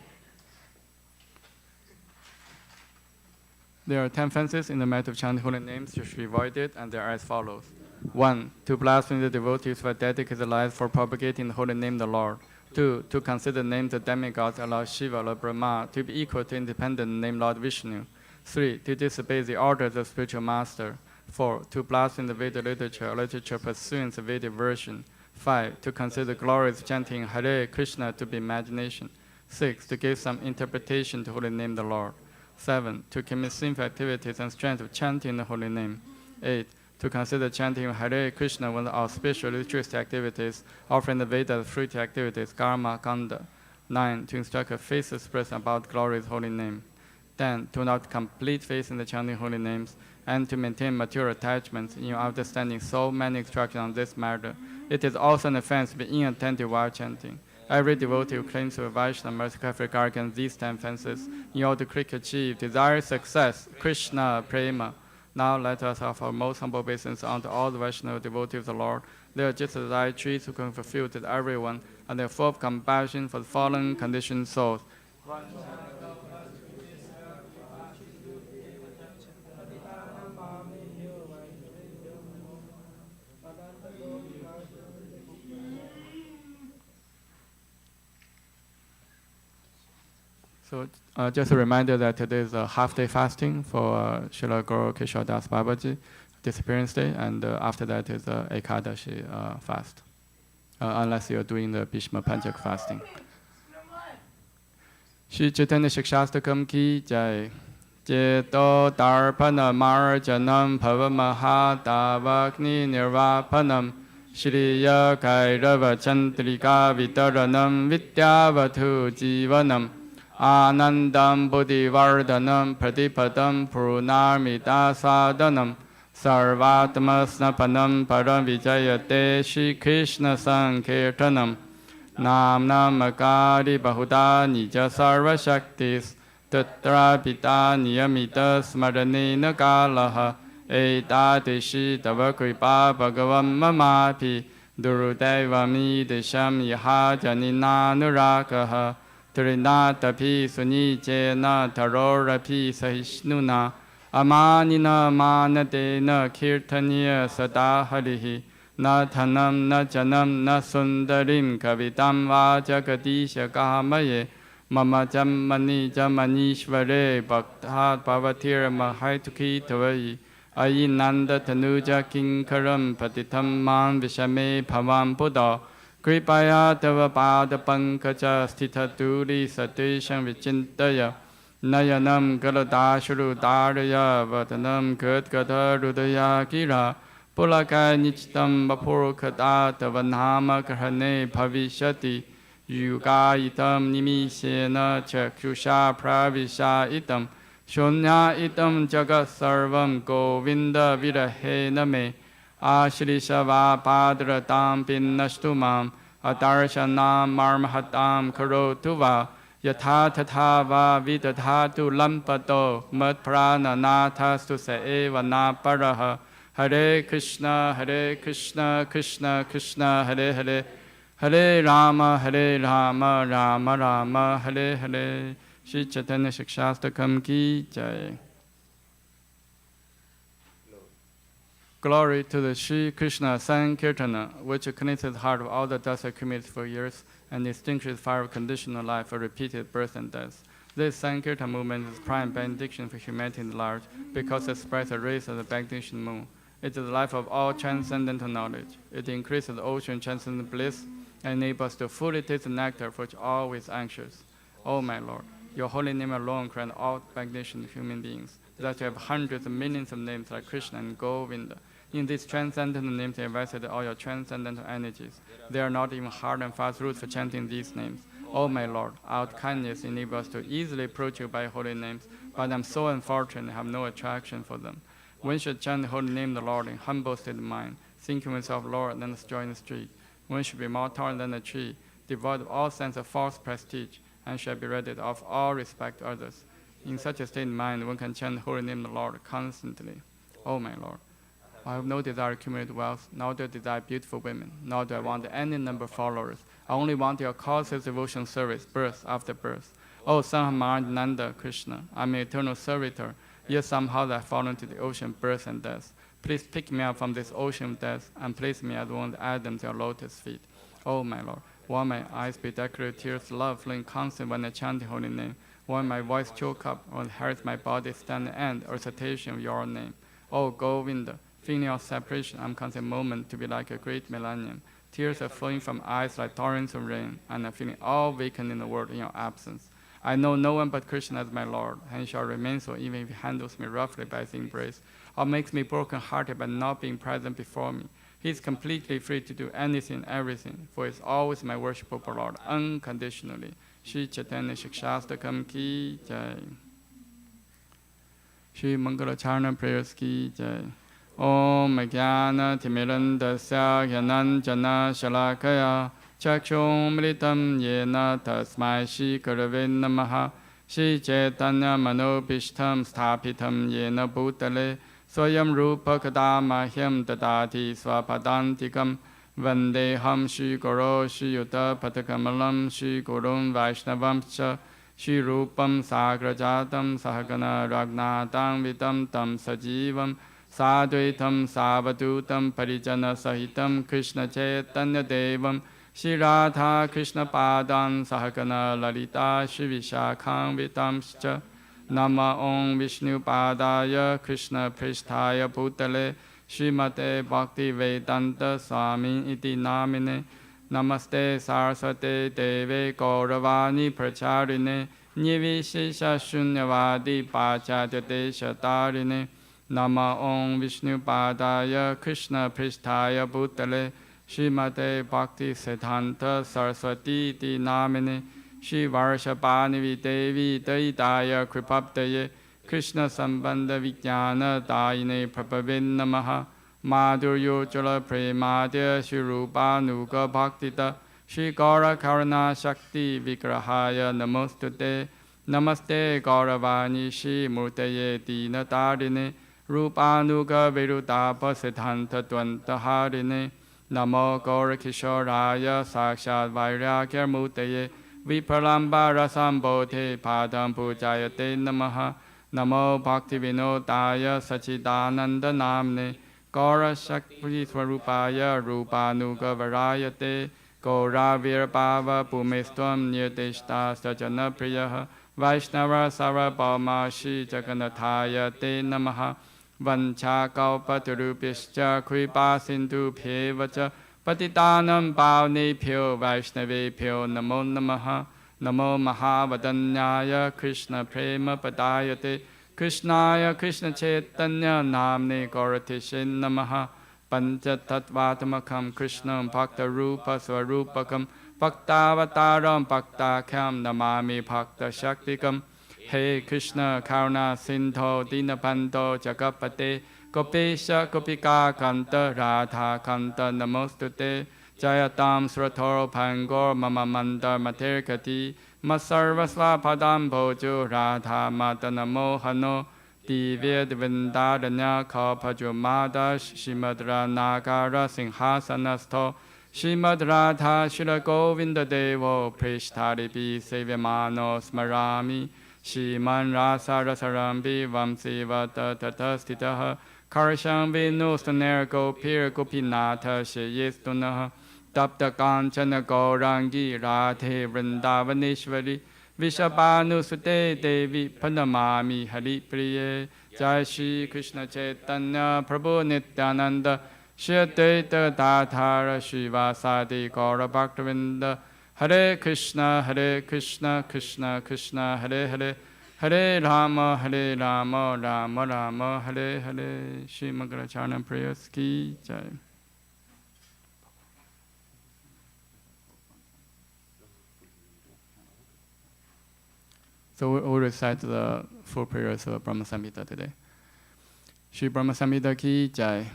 There are 10 fences in the matter of chanting holy names which should be avoided, and they are as follows. 1. To blaspheme the devotees who have dedicated their lives for propagating the holy name of the Lord. 2. To consider the names of demigods, Lord Shiva, Lord Brahma, to be equal to independent name Lord Vishnu. 3. To disobey the orders of spiritual master. 4. To blaspheme the Vedic literature pursuing the Vedic version. 5. To consider glorious chanting Hare Krishna to be imagination. 6. To give some interpretation to holy name of the Lord. 7. To commit sinful activities and strength of chanting the holy name. 8. To consider chanting Hare Krishna one of our spiritual ritualistic activities, offering the Vedas fruity activities, karma, kanda. 9. To instruct a faithless person about glorious holy name. 10. To not complete faith in the chanting holy names, and to maintain material attachments in your understanding so many instructions on this matter. It is also an offense to be inattentive while chanting. Every devotee who claims to be Vaishnava must carefully guard against these 10 offenses in order to quickly achieve desired success, Krishna, prema. Now let us offer our most humble obeisance unto all the Vaishnava devotees of the Lord. They are just as thy trees who can fulfill to everyone, and they are full of compassion for the fallen conditioned souls. So just a reminder that today is a half-day fasting for Srila Gaura Kishore Das Babaji, disappearance day, and after that is Ekadashi fast, unless you're doing the Bhishma Panchak fasting. Shri Chaitanya Shikshastakam ki jai. Jeto Darpana Marjanam Pavamahadavagni Nirvapanam Shriya Kairava Chandrika Vitaranam Vidyavatu Jivanam Anandam Buddhivardhanam Pratipadam Purnamita Sadhanam Sarvatmasnapanam Param Vijayate Shri Krishna Sankirtanam Nam Namakari Bahuda Nija Sarva Shaktis Tatra Pita Niyamita Smaranena Kalaha Etatishi Tava Kripa Bhagavam Mamapi Durudevami Desham Yaha Janina Nurakaha Trinatapi Sunijena Tarorapi Sahishnuna Amanina Manatena Kirtaniya Sadaharihi Na Thanam Na Janam Na Sundarim Kavitam Vajagadisha Kamaye Mama Jammani Jamanishvare Bhakta Pavatir Mahaituki Tavai Ayinanda Tanuja Kinkaram Patitam Man Vishame Bhavam Buddha Kripaya Tava Pada Pankaja Stita Duri Satisham Vichintaya Nayanam Galadashuru Daraya Vatanam Gudgata Rudaya Gira Pulaka Nichitam Vapurkada Tavanhama Karhane Bhavishati Yuga itam nimishena chakusha pravisha itam shunya itam jagat sarvam govinda virahena me ashrisha padratam pinnashtumam adarshanam marmahatam karotu va yatha tatha va vidadhatu lampato matprana nathastu sa eva na paraha Hare Krishna Krishna Krishna Hare Hare Hare Rama, Rama Rama, Hare Hare. Shri Chaitanya Shikshastakam ki jai. Glory to the Shri Krishna Sankirtana, which connects the heart of all the dust accumulated for years and extinguishes fire of conditional life for repeated birth and death. This Sankirtan movement is prime benediction for humanity at large because it spreads the rays of the benediction moon. It is the life of all transcendental knowledge. It increases the ocean transcendent bliss and enable us to fully taste the nectar for which always anxious. O my Lord, your holy name alone grant all magnificent human beings, that you have hundreds of millions of names like Krishna and Govinda. In these transcendental names, you invested all your transcendental energies. There are not even hard and fast rules for chanting these names. O my Lord, our kindness enables us to easily approach you by holy names, but I'm so unfortunate I have no attraction for them. One should chant the holy name of the Lord in humble state of mind, thinking oneself Lord, then join the street. One should be more tall than a tree, devoid of all sense of false prestige, and shall be ready to offer all respect to others. In such a state of mind, one can chant the holy name of the Lord constantly. O my Lord, I have no desire to accumulate wealth, nor do I desire beautiful women, nor do I want any number of followers. I only want your causeless devotion service, birth after birth. O son of Marananda Krishna, I am an eternal servitor, yet somehow I fall into the ocean of birth and death. Please pick me up from this ocean of death and place me as one of the Adams at your lotus feet. O my Lord, while my eyes be decorated with tears of love flowing constant when I chant the holy name, while my voice choke up or hurts my body stand the end or citation of your name. O Govinda, feeling your separation, I'm constant moment to be like a great millennium. Tears are flowing from eyes like torrents of rain, and I'm feeling all vacant in the world in your absence. I know no one but Krishna as my Lord, and he shall remain so even if he handles me roughly by his embrace, or makes me broken-hearted by not being present before me. He is completely free to do anything, everything, for he is always my worshipable Lord, unconditionally. Shri Chaitanya Shikshastakam ki jai. Shri Mangala Charna prayers ki jai. Om Jnana Timirandasya Jnananjana Shalakaya Chakshum Mritam Yena Tasmai Shri Gurave Namaha Shri Chaitanya Manobishtam Sthapitam Yena Bhutale स्वयं रूप कदा मह्यं ददाति स्वपदान्तिकं वन्देऽहं श्रीगुरो श्रीयुतपथकमलं श्रीगुरुं वैष्णवंश्च श्रीरूपं साग्रजातं सहगण रघुनाथान्वितं तं सजीवं साद्वैतं सावधूतं परिजनसहितं कृष्णचैतन्यदेवं श्रीराधा कृष्णपादान् सहगण ललिता श्रीविशाखान्वितांश्च नमः ॐ विष्णुपादाय कृष्णपृष्ठाय भूतले श्रीमते भक्तिवेदान्त स्वामी इति नामिने नमस्ते सारस्वते देवे गौरवाणी प्रचारिणे निर्विशेषशून्यवादी पाश्चात्यदेशतारिणे नमः ॐ विष्णुपादाय कृष्णपृष्ठाय भूतले श्रीमते भक्तिसिद्धान्त सरस्वती इति नामिने श्री वर्षपाणिवि देवी दयिताय कृपब्धये कृष्ण संबंध विज्ञान दायिने प्रभवे नमः माधुर्योज्ज्वल प्रेमाद्य श्री रूपानुग भक्तित श्री गौर करुणा शक्ति विग्रहाय नमोस्तुते नमस्ते गौरवाणी श्री मूर्तये दीनतारिणे रूपानुग विरुताप सिद्धांत द्वंद्वहारिणे नमो गौर किशोराय साक्षात् वैराग्यमूर्तये विप्रलम्बा रसम्बोधे पादं पूजायते नमः नमो भक्तिविनोदाय सच्चिदानन्दनाम्ने गौरशक्तिस्वरूपाय रूपानुगवरायते गौराविर्भावभूमिस्त्वं निर्दिष्टा सजनप्रियः वैष्णव सार्वभौमा श्रीजगन्नाथाय ते नमः वञ्चाकल्पतरुभ्यश्च कृपासिन्धुभ्येव च पतितानं पावनेभ्यो वैष्णवेभ्यो नमो नमः नमो महावदन्याय कृष्णप्रेमपदायते कृष्णाय कृष्णचैतन्य नाम्ने गौरतिषे नमः पञ्चतत्त्वात्मकं कृष्णं भक्तरूपस्वरूपकं भक्तावतारं भक्ताख्यं नमामि भक्तशक्तिकं हे कृष्ण करुणा सिन्धो दीनबन्धो जगत्पते गोपेश गोपिका कान्त राधा कान्त नमोस्तुते जयतां श्रुतोर् भङ्गो मम मन्दमतिर्गति मत्सर्वस्वपदां भोजो राधा मदनमोहनो दिव्यवृन्दारण्य खभजो मादश श्रीमद्रनागार सिंहासनस्थो श्रीमद्राधा शिरगोविन्ददेवो पृष्ठारिभिः सेव्यमानो स्मरामि श्रीमन् रासरसरम्भि वंशीवत ततस्थितः कर्षं वेणुस्तनैर्गोपीर्गोपीनाथ श्रेयस्तुनः तप्तकाञ्चन गौराङ्गी राधे वृन्दावनेश्वरी विषभानुसुते देवी प्रणमामि हरिप्रिये जय श्री कृष्ण चैतन्य प्रभु नित्यानंद श्री अद्वैत गदाधर श्रीवासादि गौरभक्तवृन्द हरे कृष्ण कृष्ण कृष्ण हरे हरे हरे राम राम राम हरे हरे श्री मंगलाचरण प्रेयस की जय। So we'll recite the full prayers of Brahma Samhita today. Shri Brahma Samhita ki jai.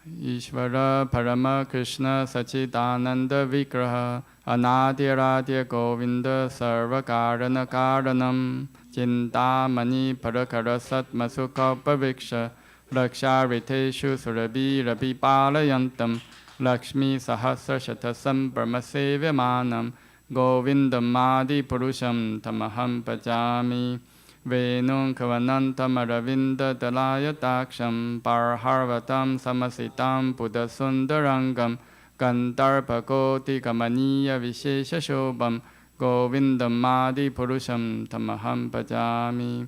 Ishvara Parama Krishna Sachidananda Vigraha Anadiradia Govinda Sarvakarana Karanam Chintamani Parakara Satmasuka Paviksha Lakshariteshu Surabi Rabi Palayantam Lakshmi Sahasra Shatasam Brahmasevyamanam Govindam Madi Purusham Tamaham Pajami Venung Kavanantam Aravinda Dalayatакшam Parharvatam Samasitam Buddha Sundarangam Gandharpa Koti Kamaniya Vishesha Shobham Govindam Madi Purusham Tamaham Pajami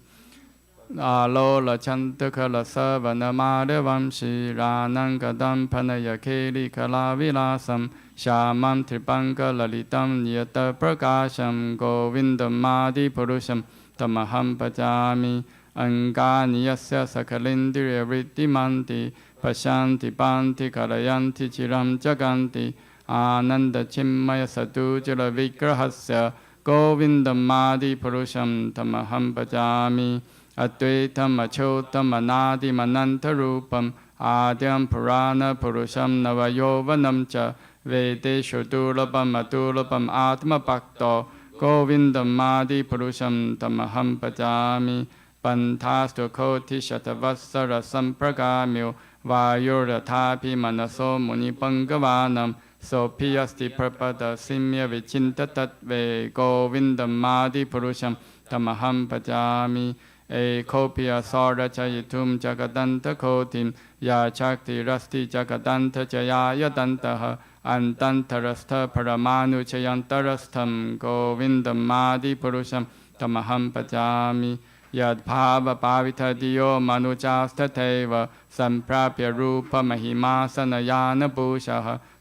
Alola Chantakala Savanamadhavam Shri Ranangadam Panaya Keli Kalavilasam Shamam Tripanga Lalitam Niyata Prakasham Govindam Madi Purusham Tamaham Pajami Angani Yasya Sakalindriya Vrittimanti Pashanti Panti Kalayanti Chiram Jaganti Ananda Chimmaya Satujala Vigrahasya Govindam Madi Purusham Tamaham Pajami Advaitam Achotam Anadi Mananta Rupam Adyam Purana Purusham Navayovanam Cha Vedeshu Durlabam Adurlabam Atma Bhakto Govindam Madi Purusham Tamaham Pajami ปันทาสตุโคทิชตวัสสรสัมปกามิววายุรธาพิมนโสมุนิปังกวานัมโสภิยสติพระปตสิมยวิจินตตัตเวโกวินดมาดิปุรุชัมธรรมหัมปจามิเอโคปิยสรจยิทุมจักตันตโคติมยาชักติรัสติจักตันทจยายตันตหะอันตันทรัสทปรมานุชยันตรัสธัมโกวินดมาดิปุรุชัมธรรมหัมปจามิยัดภาวปาวิทติโยมนุจาสเทวะสัมปราเปรูปมหิมาสนยานปูชา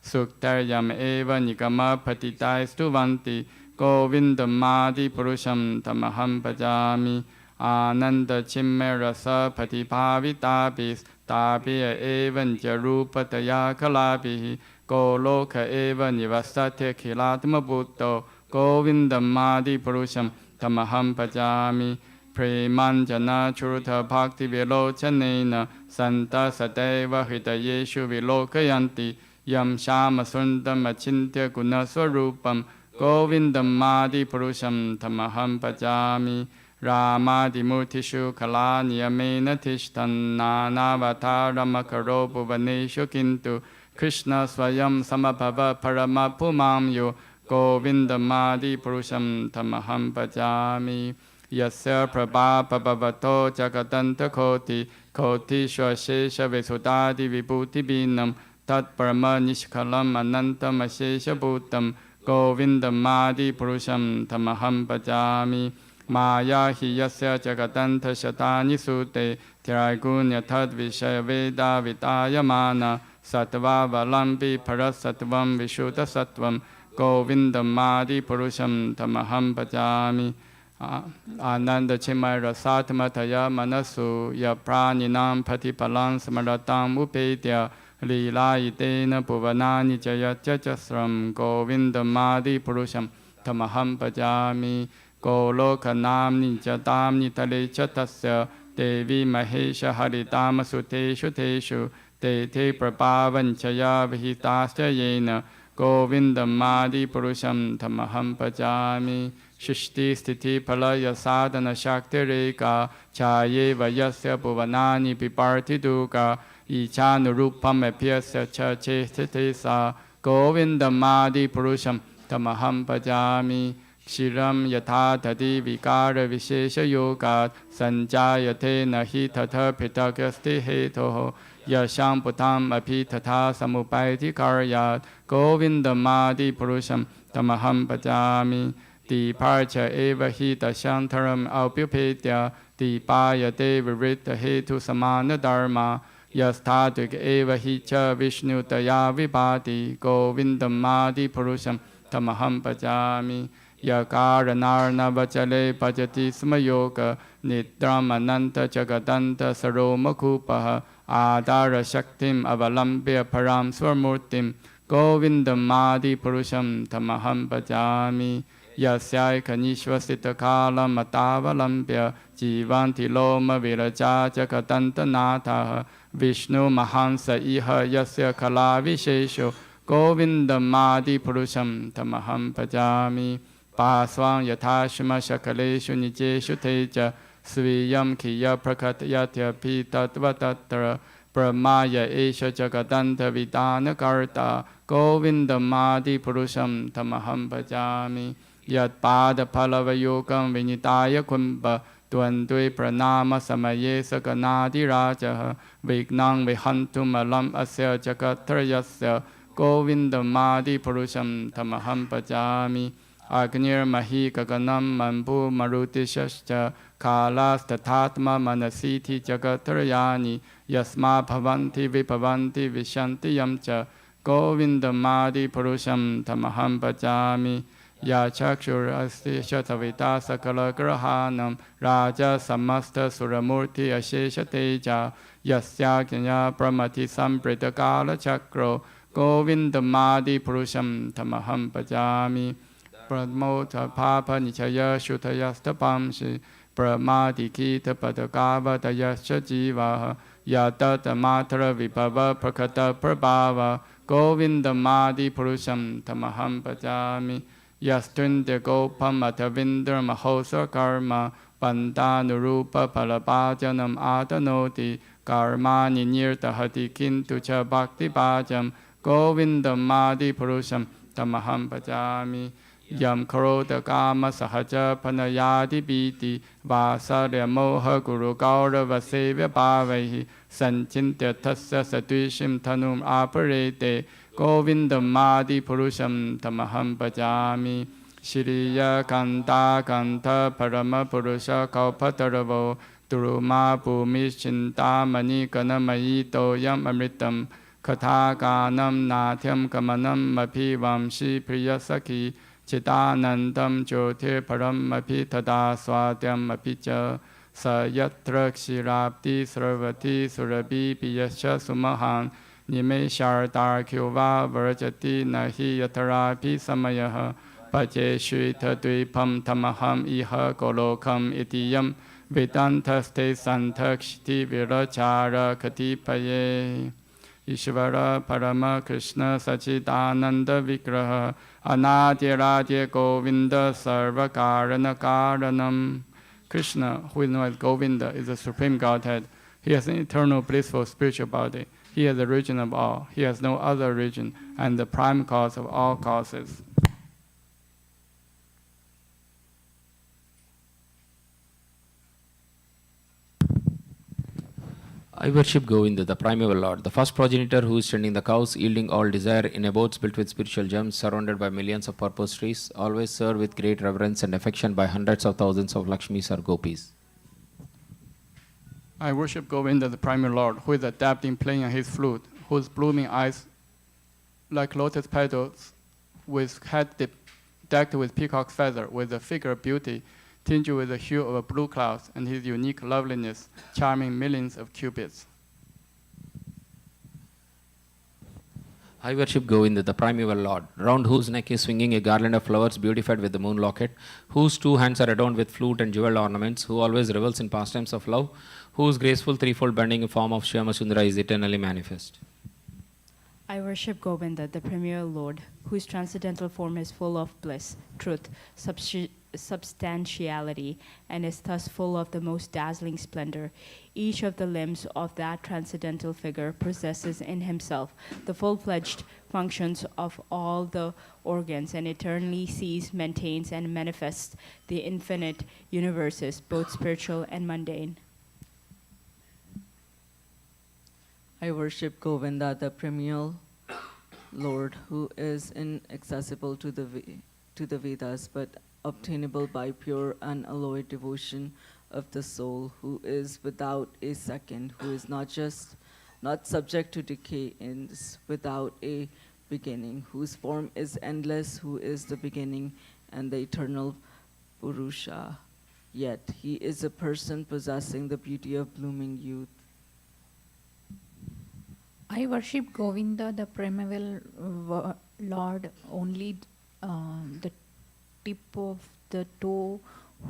สุขเตยมเอวนิกมปฏิตายสตุวันติโกวินดมาดิปุรุชัมธรรมหัมปจามิอานันตชิมเมรสปฏิภาวิตาปิสตาปิเอวันจรูปตยาคลาปิโกโลกเอวนิวัสเทขิลาตมบุตโตโกวินดมาดิปุรุชัมธรรมหัมปจามิพริมันจนะชุรุทภักติวิโลชเนนะสันตสเตวหิตเยชุวิโลกยันติยัมชามสุนตมชินเตกุณสวรูปัมโกวินดมาดิปุรุชัมธรรมหัมปจามิรามาดิมุทิชุขลานิยเมนทิชตันนานาวตารมคโรปุวเนชุกินตุคริชนาสวยัมสมภวะปรมภุมามโยโกวินดมาดิปุรุชัมธรรมหัมปจามิยัสเสพระบาปปะโตจักตันตโคติชวเชชเวสุตาดิวิปุติบินัมตัตปรมานิชขลัมอนันตมเชชบุตัมโกวินดมาดิปุรุชัมธรรมหัมปจามิมายาหิยัสเสจักตันทชตานิสุเตทิรากุญญทัตวิเชเวดาวิตายมานาสัตวาบาลัมปิภรสัตวัมวิชุตสัตวัมโกวินดมาดิปุรุชัมธรรมหัมปจามิอานันตชิมัยรสัตมัทยามนัสสุยาพรานินามปฏิปลังสมรตังอุเปเตียลีลาอิเตนะปุวนานิจยจัจสรัมโกวินดมาดิปุรุชัมธรรมหัมปจามิโกโลกนามนิจตามนิทะเลชตัสสะเตวิมเหชหริตามสุเทชุเตเทปปาวัญชยาวิหิตาสเยนะโกวินดมาดิปุรุชัมธรรมหัมปจามิสุชติสถิพลยสาดนชักเทเรกาชาเยวยัสยปุวนานิปิปาร์ทิดูกาอิชานุรูปมเพียสชาเชสเทสาโกวินดมาดิปุรุชัมธรรมหัมปจามิชิรัมยถาทติวิการวิเศษโยกาสัญจายเทนะหิทัทพิทักสติเหโตยะชังปุถัมอภิทัทาสมุปัยทิการยาโกวินดมาดิปุรุชัมธรรมหัมปจามิติภาชเอวหิตชังธรรมเอาปิเพเตติปายเตวิริตเหตุสมานดาร์มายัสธาตุเอวหิชวิชนุตยาวิปาติโกวินดมาดิปุรุชัมธรรมหัมปจามิยาการณารณวจเลปัจติสมโยกนิตรามนันตจักตันตสโรมคูปะอาดารชักติมอวลัมเปียพรามสวรมูติมโกวินดมาดิปุรุชัมธรรมหัมปจามิยัสยายขณิชวสิตคาลมตาวลัมเปียจีวันติโลมวิรจาจักตันตนาถาวิชนุมหันสอิหยัสยคลาวิเศษโกวินดมาดิปุรุชัมธรรมหัมปจามิปาสวังยถาชมชกเลชุนิเจชุเทจะสวิยัมขิยประคัตยะเทพิตัตวัตตระประมายเอชจักตันทวิตานการตาโกวินดมาดิปุรุชัมธรรมหัมปจามิยัตปาดพลวโยกังวินิตายคุมปะตวนตุยประนามสมัยเยสกนาดิราจหวิกนังวิหันตุมลัมอเสจักตรยัสสะโกวินดมาดิปุรุชัมธรรมหัมปจามิอาคเนียมหิกกนัมมันภูมรุติชัชจะคาลาสตถาตมมนสีทิจักตรยานิยัสมาภวันติวิภวันติวิชันติยัมจะโกวินดมาดิปุรุชัมธรรมหัมปจามิยาชักชุรัสติชตวิตาสกลกรหานัมราชสัมมัสตสุรมูร์ติอเชชเตจายัสยากิญญาประมติสัมปริตกาลจักโกโกวินดมาดิปุรุชัมธรรมหัมปจามิปรโมทภาพนิชยชุทยัสตปัมสิประมาติคีตปตกาวัตยัสจีวะยาตตมาทรวิภวะประคตพระบาวะโกวินดมาดิปุรุชัมธรรมหัมปจามิยัสตุนเตโกพัมมัทวินดรมโหสการมา Pantanurupa Palabhajanam Adanoti Karmani Nirtahati Kintu Cha Bhakti Bhajam Govindam Madi Purusham Tamaham Bhajami Yam Karota Kama Sahaja Panayadi Biti Vasarya Moha Guru Gaurava Sevya Bhavahi Sanchintya Tasya Satwishim Tanum Aparete Govindam Madi Purusham Tamaham Bhajami Shriya Kanta Kanta Parama Purusha Kaupataravo Duruma Bhumi Chinta Mani Kanamayi Toyam Amritam Katha Ganam Natyam Kamanam Mapi Vamshi Priyasaki Chidanandam Jyotir Param Mapi Tada Swadyam Mapi Cha Sayatra Kshirapti Sarvati Surabhi Piyascha Sumahan Nime Shardar Kyuva Varjati Nahi Yatarapi Samayaha Pache Shrita Dvipam Tamaham Iha Golokam Itiyam Vedantaste Santakshiti Virachara Katipaye Ishvara Parama Krishna Sachidananda Vigraha Anadya Govinda Sarvakarana Karanam. Krishna, who is known as Govinda, is the supreme Godhead. He has an eternal blissful spiritual body. He is the origin of all. He has no other origin and the prime cause of all causes. I worship Govinda, the primeval Lord, the first progenitor who is tending the cows, yielding all desire in abodes built with spiritual gems, surrounded by millions of purpose trees, always served with great reverence and affection by hundreds of thousands of Lakshmis or Gopis. I worship Govinda, the primeval Lord, who is adept in playing on his flute, whose blooming eyes, like lotus petals, with head decked with peacock's feather, with a figure of beauty, tinged with the hue of a blue cloud, and his unique loveliness, charming millions of cupids. I worship Govinda, the primeval Lord, round whose neck is swinging a garland of flowers beautified with the moon locket, whose two hands are adorned with flute and jeweled ornaments, who always revels in pastimes of love, whose graceful threefold bending form of Shyamasundara is eternally manifest. I worship Govinda, the premier Lord, whose transcendental form is full of bliss, truth, substantiality, and is thus full of the most dazzling splendor. Each of the limbs of that transcendental figure possesses in himself the full-fledged functions of all the organs and eternally sees, maintains, and manifests the infinite universes, both spiritual and mundane. I worship Govinda, the premier Lord, who is inaccessible to the Vedas, but obtainable by pure unalloyed devotion of the soul, who is without a second, who is not subject to decay, is without a beginning, whose form is endless, who is the beginning and the eternal Purusha. Yet he is a person possessing the beauty of blooming youth. I worship Govinda, the primeval Lord, only the tip of the toe,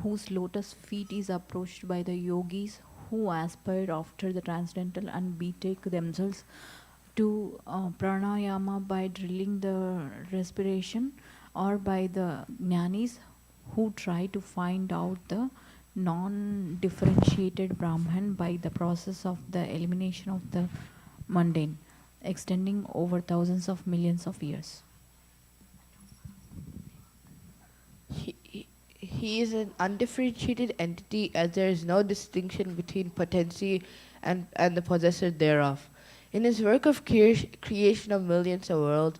whose lotus feet is approached by the yogis who aspire after the transcendental and betake themselves to pranayama by drilling the respiration, or by the jnanis who try to find out the non-differentiated Brahman by the process of the elimination of the mundane, extending over thousands of millions of years. He is an undifferentiated entity, as there is no distinction between potency and the possessor thereof. In his work of creation of millions of worlds,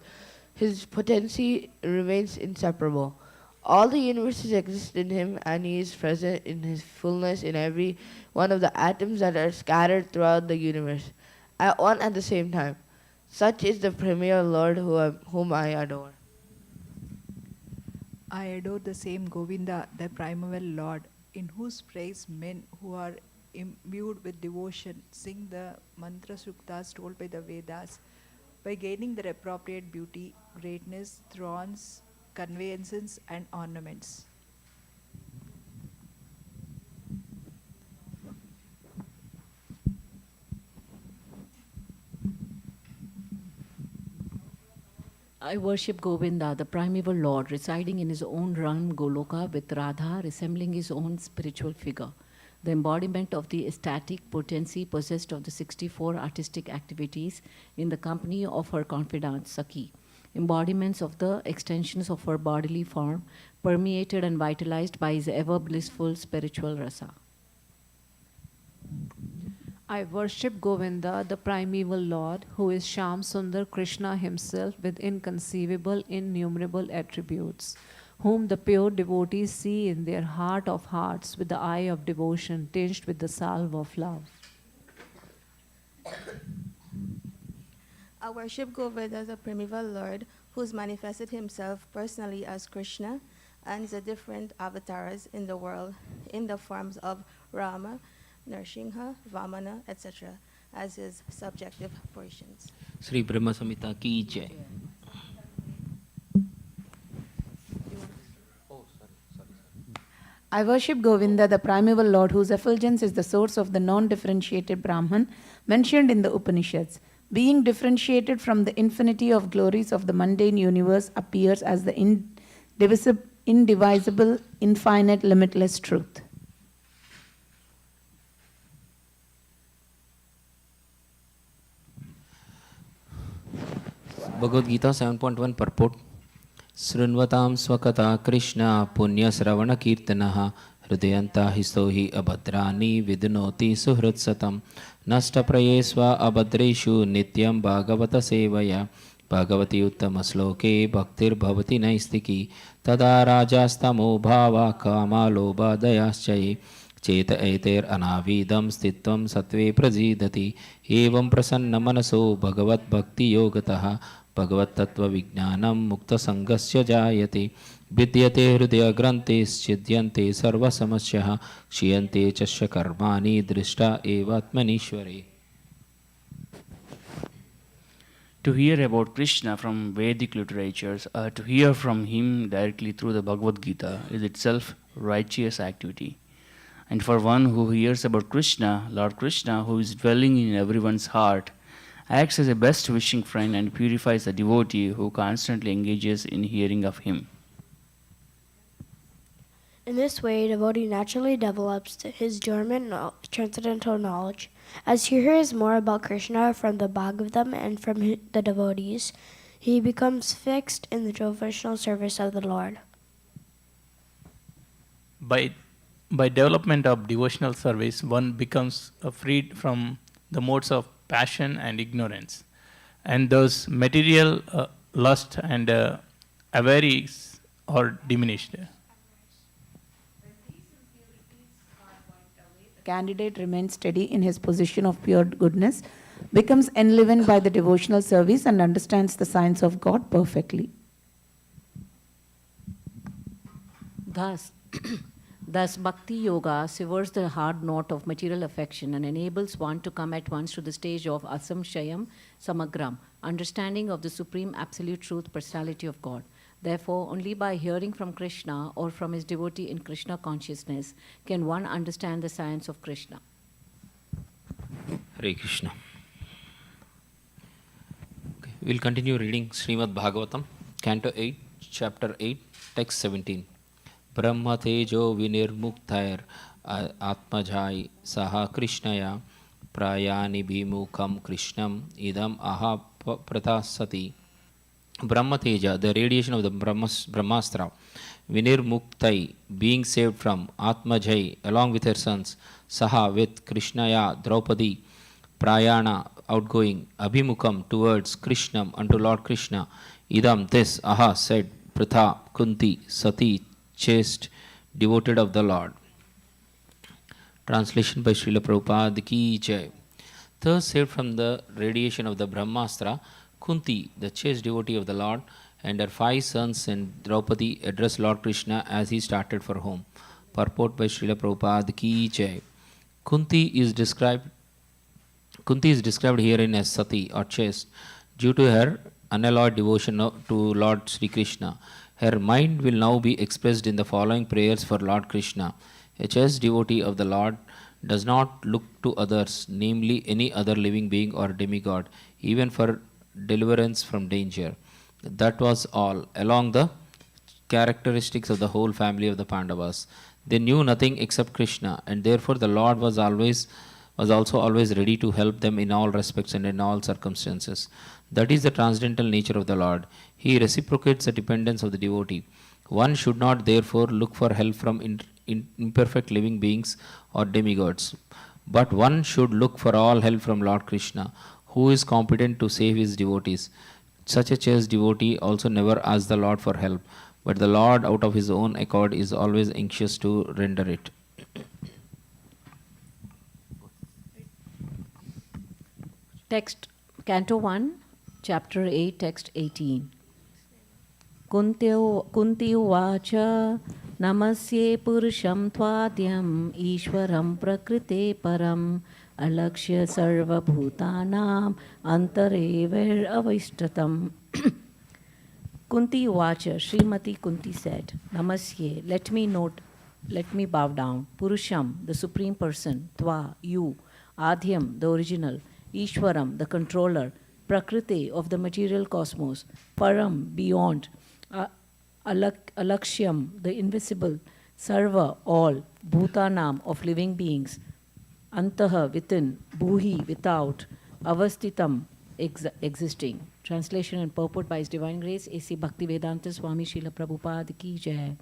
his potency remains inseparable. All the universes exist in him, and he is present in his fullness in every one of the atoms that are scattered throughout the universe, at one at the same time. Such is the premier Lord whom I adore. I adore the same Govinda, the primeval Lord, in whose praise men who are imbued with devotion sing the mantra suktas told by the Vedas, by gaining their appropriate beauty, greatness, thrones, conveyances, and ornaments. I worship Govinda, the primeval Lord, residing in his own realm Goloka with Radha, resembling his own spiritual figure, the embodiment of the ecstatic potency possessed of the 64 artistic activities in the company of her confidant Saki, embodiments of the extensions of her bodily form, permeated and vitalized by his ever blissful spiritual rasa. I worship Govinda, the primeval Lord, who is Shyam Sundar Krishna himself with inconceivable, innumerable attributes, whom the pure devotees see in their heart of hearts with the eye of devotion tinged with the salve of love. I worship Govinda, the primeval Lord, who's manifested himself personally as Krishna and the different avatars in the world in the forms of Rama, Nrsimha, Vamana, etc., as his subjective portions. Sri Brahma Samhita ki jai. I worship Govinda, the primeval Lord, whose effulgence is the source of the non-differentiated Brahman mentioned in the Upanishads. Being differentiated from the infinity of glories of the mundane universe appears as the indivisible, infinite, limitless truth. Bhagavad Gita 7.1 purport. Srunvatam swakata Krishna punya sravana kirtanaha hridayanta histohi abhadrani vidunoti suhritsatam nasta prayesva abhadreshu nityam bhagavata sevaya bhagavati uttama sloke bhaktir bhavati naistiki tada rajastamo bhava kama lobha dayaschaye चेत एतेर अनाविदम स्थित्वम सत्वे प्रजीदति एवं प्रसन्न मनसो भगवत भक्ति योगतः भगवत तत्व विज्ञानम मुक्त संगस्य जायते विद्यते हृदय ग्रंथेश्चिद्यन्ते सर्व समस्याः क्षीयन्ते च कर्माणि दृष्टा एव आत्मनीश्वरे. To hear about Krishna from Vedic literatures or to hear from him directly through the Bhagavad Gita is itself righteous activity. And for one who hears about Krishna, Lord Krishna, who is dwelling in everyone's heart, acts as a best wishing friend and purifies the devotee who constantly engages in hearing of him. In this way, devotee naturally develops his dormant transcendental knowledge. As he hears more about Krishna from the Bhagavatam and from the devotees, he becomes fixed in the devotional service of the Lord. By development of devotional service, one becomes freed from the modes of passion and ignorance, and thus material lust and avarice are diminished. The candidate remains steady in his position of pure goodness, becomes enlivened by the devotional service, and understands the science of God perfectly. Thus, Bhakti Yoga severs the hard knot of material affection and enables one to come at once to the stage of Asamshayam Samagram, understanding of the supreme absolute truth, personality of God. Therefore, only by hearing from Krishna or from his devotee in Krishna consciousness can one understand the science of Krishna. Hare Krishna. Okay. We'll continue reading Srimad Bhagavatam, Canto 8, Chapter 8, Text 17. ब्रह्म तेजो विनिर्मुक्तैर आत्मजाय सह कृष्णया प्रायानि विमुखम कृष्णम इदम aha pratasati. Brahma Teja, the radiation of the Brahmastra, Vinirmuktai, being saved from Atmajai along with her sons, Saha with Krishnaya, Draupadi, Prayana, outgoing, Abhimukam towards Krishnam unto Lord Krishna, Idam, this, Aha, said, Pratha, Kunti, Sati, chaste, devoted of the Lord. Translation by Srila Prabhupada ki jai. Thus saved from the radiation of the Brahmastra, Kunti, the chaste devotee of the Lord, and her 5 sons and Draupadi addressed Lord Krishna as he started for home. Purport by Srila Prabhupada ki jai. Kunti is described herein as Sati or chaste due to her unalloyed devotion to Lord Sri Krishna. Her mind will now be expressed in the following prayers for Lord Krishna. A chaste devotee of the Lord does not look to others, namely any other living being or demigod, even for deliverance from danger. That was all, along the characteristics of the whole family of the Pandavas. They knew nothing except Krishna, and therefore the Lord was also always ready to help them in all respects and in all circumstances. That is the transcendental nature of the Lord. He reciprocates the dependence of the devotee. One should not therefore look for help from imperfect living beings or demigods, but one should look for all help from Lord Krishna, who is competent to save his devotees. Such a chaste devotee also never asks the Lord for help, but the Lord, out of his own accord, is always anxious to render it. Text, Canto 1, Chapter 8, Text 18. Kunti uvacha namasye purusham tvadyam ishwaram prakrite param alakshya sarva bhutanam antarever avishtatam. Kunti uvacha, Srimati Kunti said, Namasye, let me bow down. Purusham, the Supreme Person, Tva, you, Adhyam, the original, Ishwaram, the controller, Prakriti of the material cosmos, Param, beyond, Alakshyam, the invisible, Sarva, all, Bhutanam, of living beings, Antaha, within, Bhuhi, without, Avastitam, existing. Translation and purport by His Divine Grace, A.C. Bhaktivedanta Swami Srila Prabhupada Ki Jai.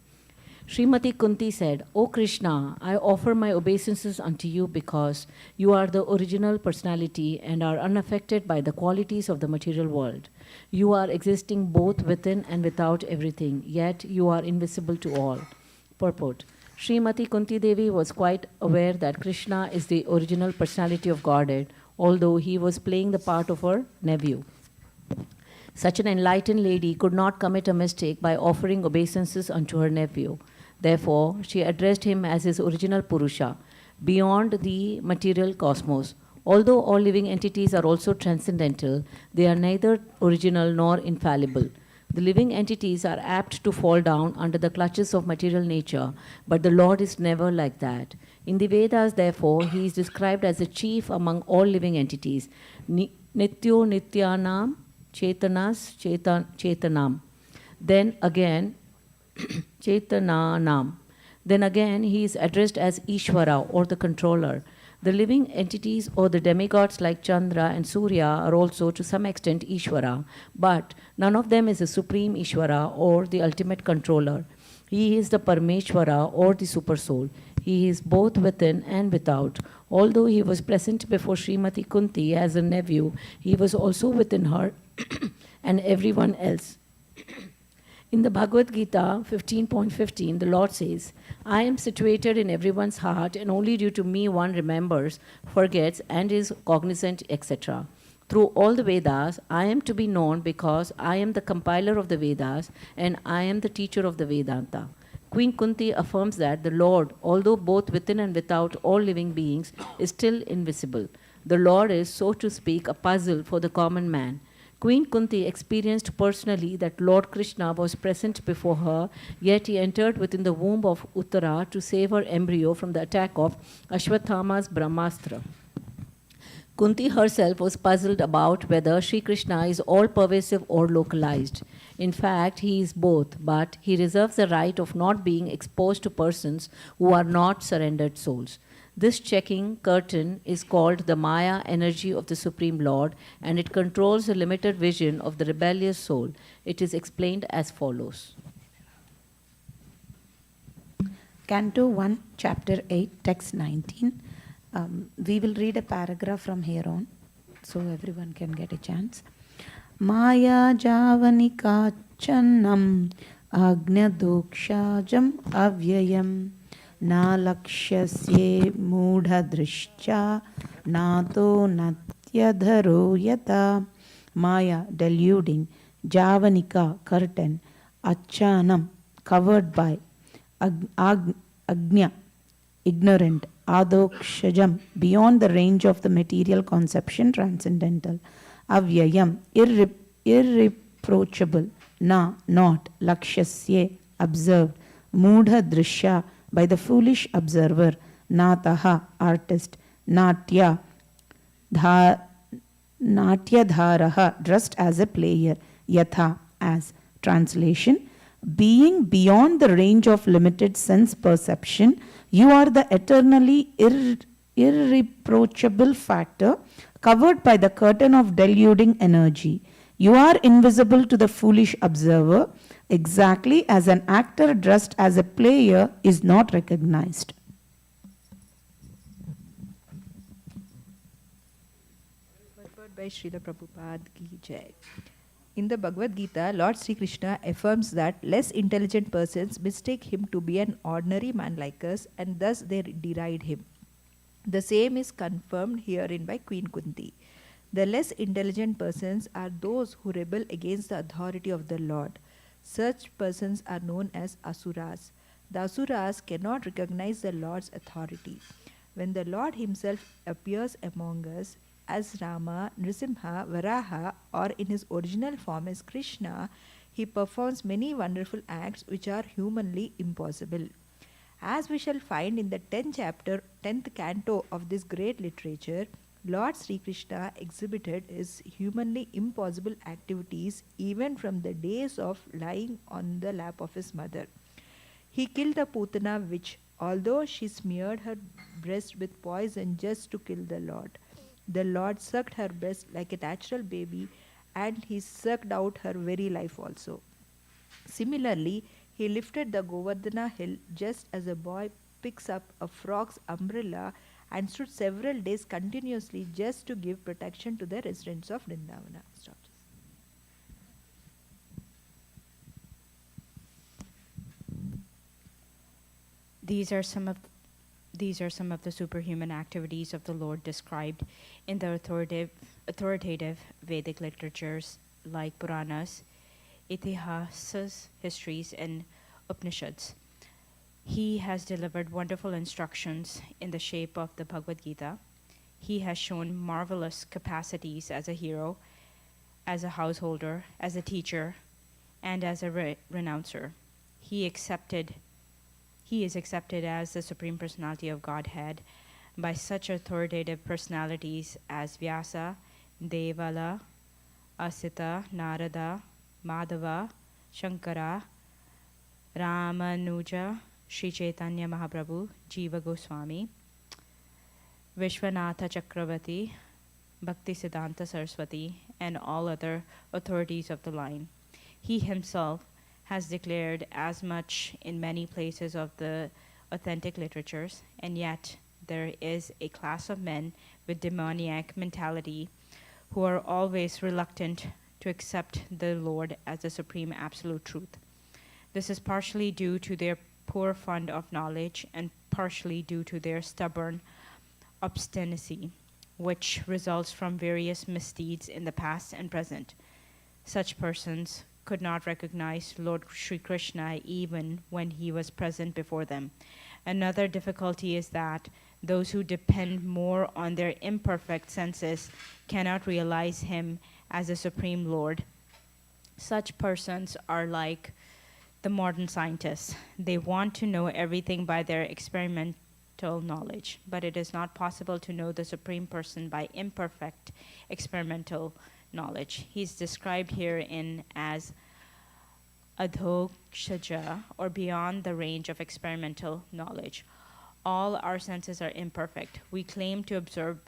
Srimati Kunti said, O Krishna, I offer my obeisances unto you because you are the original personality and are unaffected by the qualities of the material world. You are existing both within and without everything, yet you are invisible to all. Purport. Srimati Kunti Devi was quite aware that Krishna is the original personality of Godhead, although he was playing the part of her nephew. Such an enlightened lady could not commit a mistake by offering obeisances unto her nephew. Therefore, she addressed him as his original Purusha, beyond the material cosmos. Although all living entities are also transcendental, they are neither original nor infallible. The living entities are apt to fall down under the clutches of material nature, but the Lord is never like that. In the Vedas, therefore, he is described as a chief among all living entities. Nityo Nityanam Chetanas Chetanam. Then again, Chetananam. Then again, he is addressed as Ishvara, or the controller. The living entities or the demigods like Chandra and Surya are also to some extent Ishvara, but none of them is a supreme Ishvara or the ultimate controller. He is the Parameshvara or the Supersoul. He is both within and without. Although he was present before Srimati Kunti as a nephew, he was also within her and everyone else. In the Bhagavad Gita 15.15, the Lord says, I am situated in everyone's heart, and only due to me one remembers, forgets, and is cognizant, etc. Through all the Vedas, I am to be known because I am the compiler of the Vedas, and I am the teacher of the Vedanta. Queen Kunti affirms that the Lord, although both within and without all living beings, is still invisible. The Lord is, so to speak, a puzzle for the common man. Queen Kunti experienced personally that Lord Krishna was present before her, yet he entered within the womb of Uttara to save her embryo from the attack of Ashwathama's Brahmastra. Kunti herself was puzzled about whether Sri Krishna is all-pervasive or localized. In fact, he is both, but he reserves the right of not being exposed to persons who are not surrendered souls. This checking curtain is called the Maya energy of the Supreme Lord, and it controls the limited vision of the rebellious soul. It is explained as follows. Canto 1, Chapter 8, Text 19. We will read a paragraph from here on, so everyone can get a chance. Maya javanika channam agnadokshajam avyayam na lakshyasye mudha nato natyadharo yata. Maya, deluding, javanika, curtain, achanam, covered by, agnya, ignorant, adokshajam, beyond the range of the material conception, transcendental, avyayam, irreproachable, na, not, lakshyasye, observed, mudha drishya, by the foolish observer, nataha, artist, natya, natyadharaha, dressed as a player, yatha, as. Translation: being beyond the range of limited sense perception, you are the eternally irreproachable factor covered by the curtain of deluding energy. You are invisible to the foolish observer, exactly as an actor dressed as a player is not recognized. Purport by Srila Prabhupada Ki Jai. In the Bhagavad Gita, Lord Sri Krishna affirms that less intelligent persons mistake him to be an ordinary man like us, and thus they deride him. The same is confirmed herein by Queen Kunti. The less intelligent persons are those who rebel against the authority of the Lord. Such persons are known as asuras. The asuras cannot recognize the Lord's authority. When the Lord himself appears among us as Rama, Nrisimha, Varaha, or in his original form as Krishna, he performs many wonderful acts which are humanly impossible. As we shall find in the 10th chapter, 10th canto of this great literature, Lord Sri Krishna exhibited his humanly impossible activities even from the days of lying on the lap of his mother. He killed the Putana witch, although she smeared her breast with poison just to kill the Lord. The Lord sucked her breast like a natural baby, and he sucked out her very life also. Similarly, he lifted the Govardhana hill just as a boy picks up a frog's umbrella and stood several days continuously just to give protection to the residents of Vrindavana. Stop. These are some of the superhuman activities of the Lord described in the authoritative Vedic literatures like Puranas, Itihasas, histories, and Upanishads. He has delivered wonderful instructions in the shape of the Bhagavad Gita. He has shown marvelous capacities as a hero, as a householder, as a teacher, and as a renouncer. He is accepted as the Supreme Personality of Godhead by such authoritative personalities as Vyasa, Devala, Asita, Narada, Madhava, Shankara, Ramanuja, Sri Chaitanya Mahaprabhu, Jiva Goswami, Vishwanatha Chakravarti, Bhakti Siddhanta Saraswati, and all other authorities of the line. He himself has declared as much in many places of the authentic literatures, and yet there is a class of men with demoniac mentality who are always reluctant to accept the Lord as the supreme absolute truth. This is partially due to their poor fund of knowledge and partially due to their stubborn obstinacy, which results from various misdeeds in the past and present. Such persons could not recognize Lord Sri Krishna even when he was present before them. Another difficulty is that those who depend more on their imperfect senses cannot realize him as a supreme Lord. Such persons are like the modern scientists. They want to know everything by their experimental knowledge, but it is not possible to know the Supreme Person by imperfect experimental knowledge. He's described herein as adhokshaja, or beyond the range of experimental knowledge. All our senses are imperfect. We claim to observe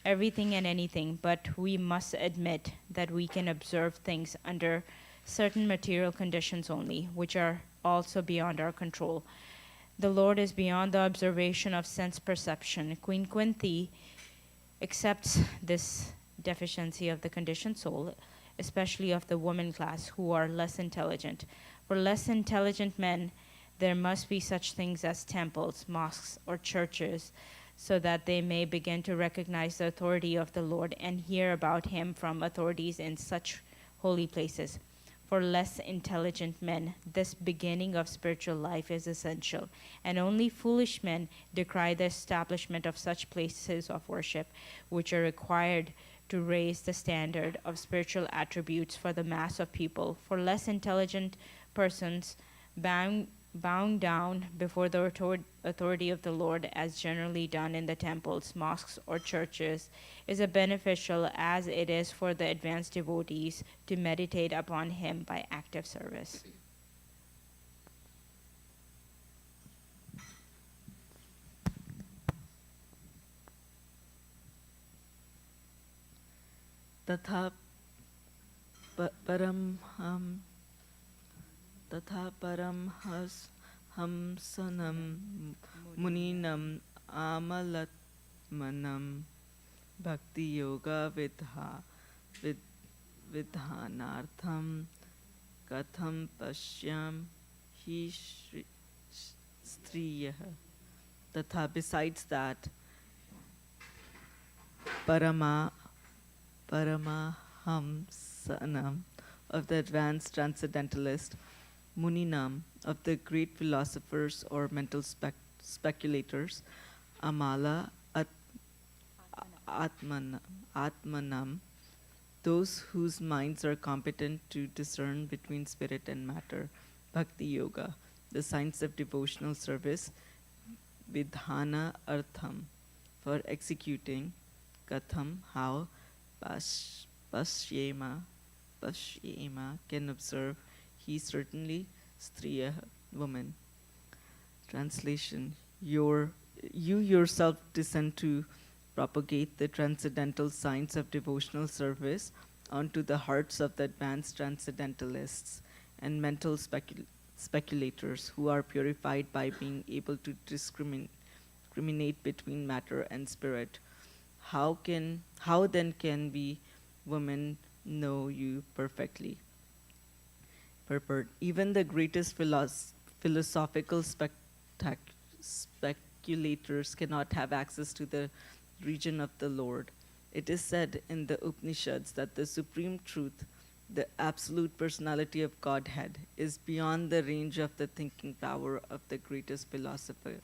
everything and anything, but we must admit that we can observe things under certain material conditions only, which are also beyond our control. The Lord is beyond the observation of sense perception. Queen Kunti accepts this deficiency of the conditioned soul, especially of the woman class who are less intelligent. For less intelligent men, there must be such things as temples, mosques, or churches, so that they may begin to recognize the authority of the Lord and hear about him from authorities in such holy places. For less intelligent men, this beginning of spiritual life is essential, and only foolish men decry the establishment of such places of worship, which are required to raise the standard of spiritual attributes for the mass of people. For less intelligent persons, bound bowing down before the authority of the Lord, as generally done in the temples, mosques, or churches, is as beneficial as it is for the advanced devotees to meditate upon Him by active service. तथा परमहंसनं मुनिनं आमलत्मनं विधानार्थं कथं पश्याम हि स्त्रियः. तथा, besides that, Paramahamsanam of the advanced transcendentalist, Muninam of the great philosophers or mental speculators, Amala Atmanam, those whose minds are competent to discern between spirit and matter, Bhakti Yoga, the science of devotional service, Vidhana Artham, for executing, Katham, how, Pashyema can observe, he certainly, Striya, woman. Translation: you yourself descend to propagate the transcendental science of devotional service onto the hearts of the advanced transcendentalists and mental speculators who are purified by being able to discriminate between matter and spirit. How then can we, women, know you perfectly? Purport: even the greatest philosophical speculators cannot have access to the region of the Lord. It is said in the Upanishads that the supreme truth, the absolute personality of Godhead, is beyond the range of the thinking power of the greatest philosopher.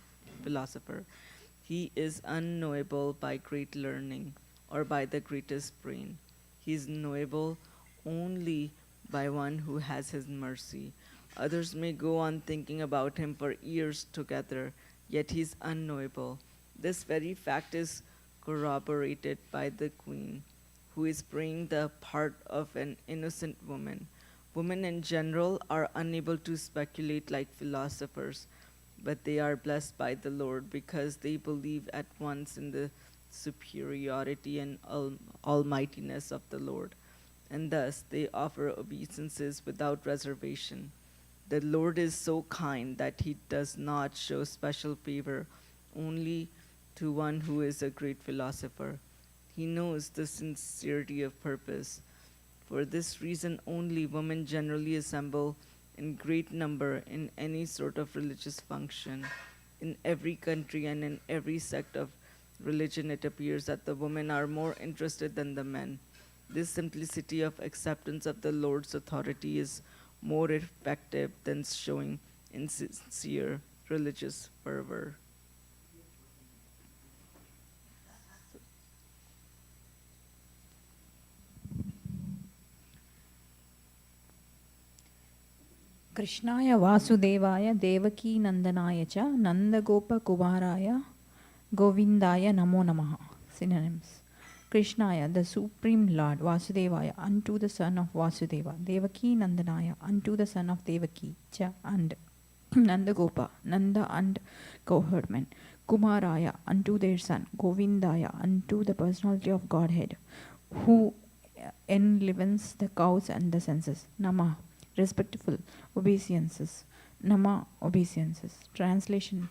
He is unknowable by great learning or by the greatest brain. He is knowable only by one who has his mercy. Others may go on thinking about him for years together, yet he is unknowable. This very fact is corroborated by the queen, who is playing the part of an innocent woman. Women in general are unable to speculate like philosophers, but they are blessed by the Lord because they believe at once in the superiority and almightiness of the Lord, and thus they offer obeisances without reservation. The Lord is so kind that he does not show special favor only to one who is a great philosopher. He knows the sincerity of purpose. For this reason only, women generally assemble in great number in any sort of religious function. In every country and in every sect of religion, it appears that the women are more interested than the men. This simplicity of acceptance of the Lord's authority is more effective than showing insincere religious fervor. कृष्णाय वासुदेवाय देवकी नंदनाय च नंदगोपकुमाराय गोविंदाय नमो नमः. Synonyms: Krishnaya, the supreme Lord, Vasudevaya, unto the son of Vasudeva, Devaki Nandanaya, unto the son of Devaki, Cha, and Nandagopa, Nanda and cowherdmen, Kumaraya, unto their son, Govindaya, unto the personality of Godhead, who enlivens the cows and the senses. Nama, respectful obeisances. Nama, obeisances. Translation: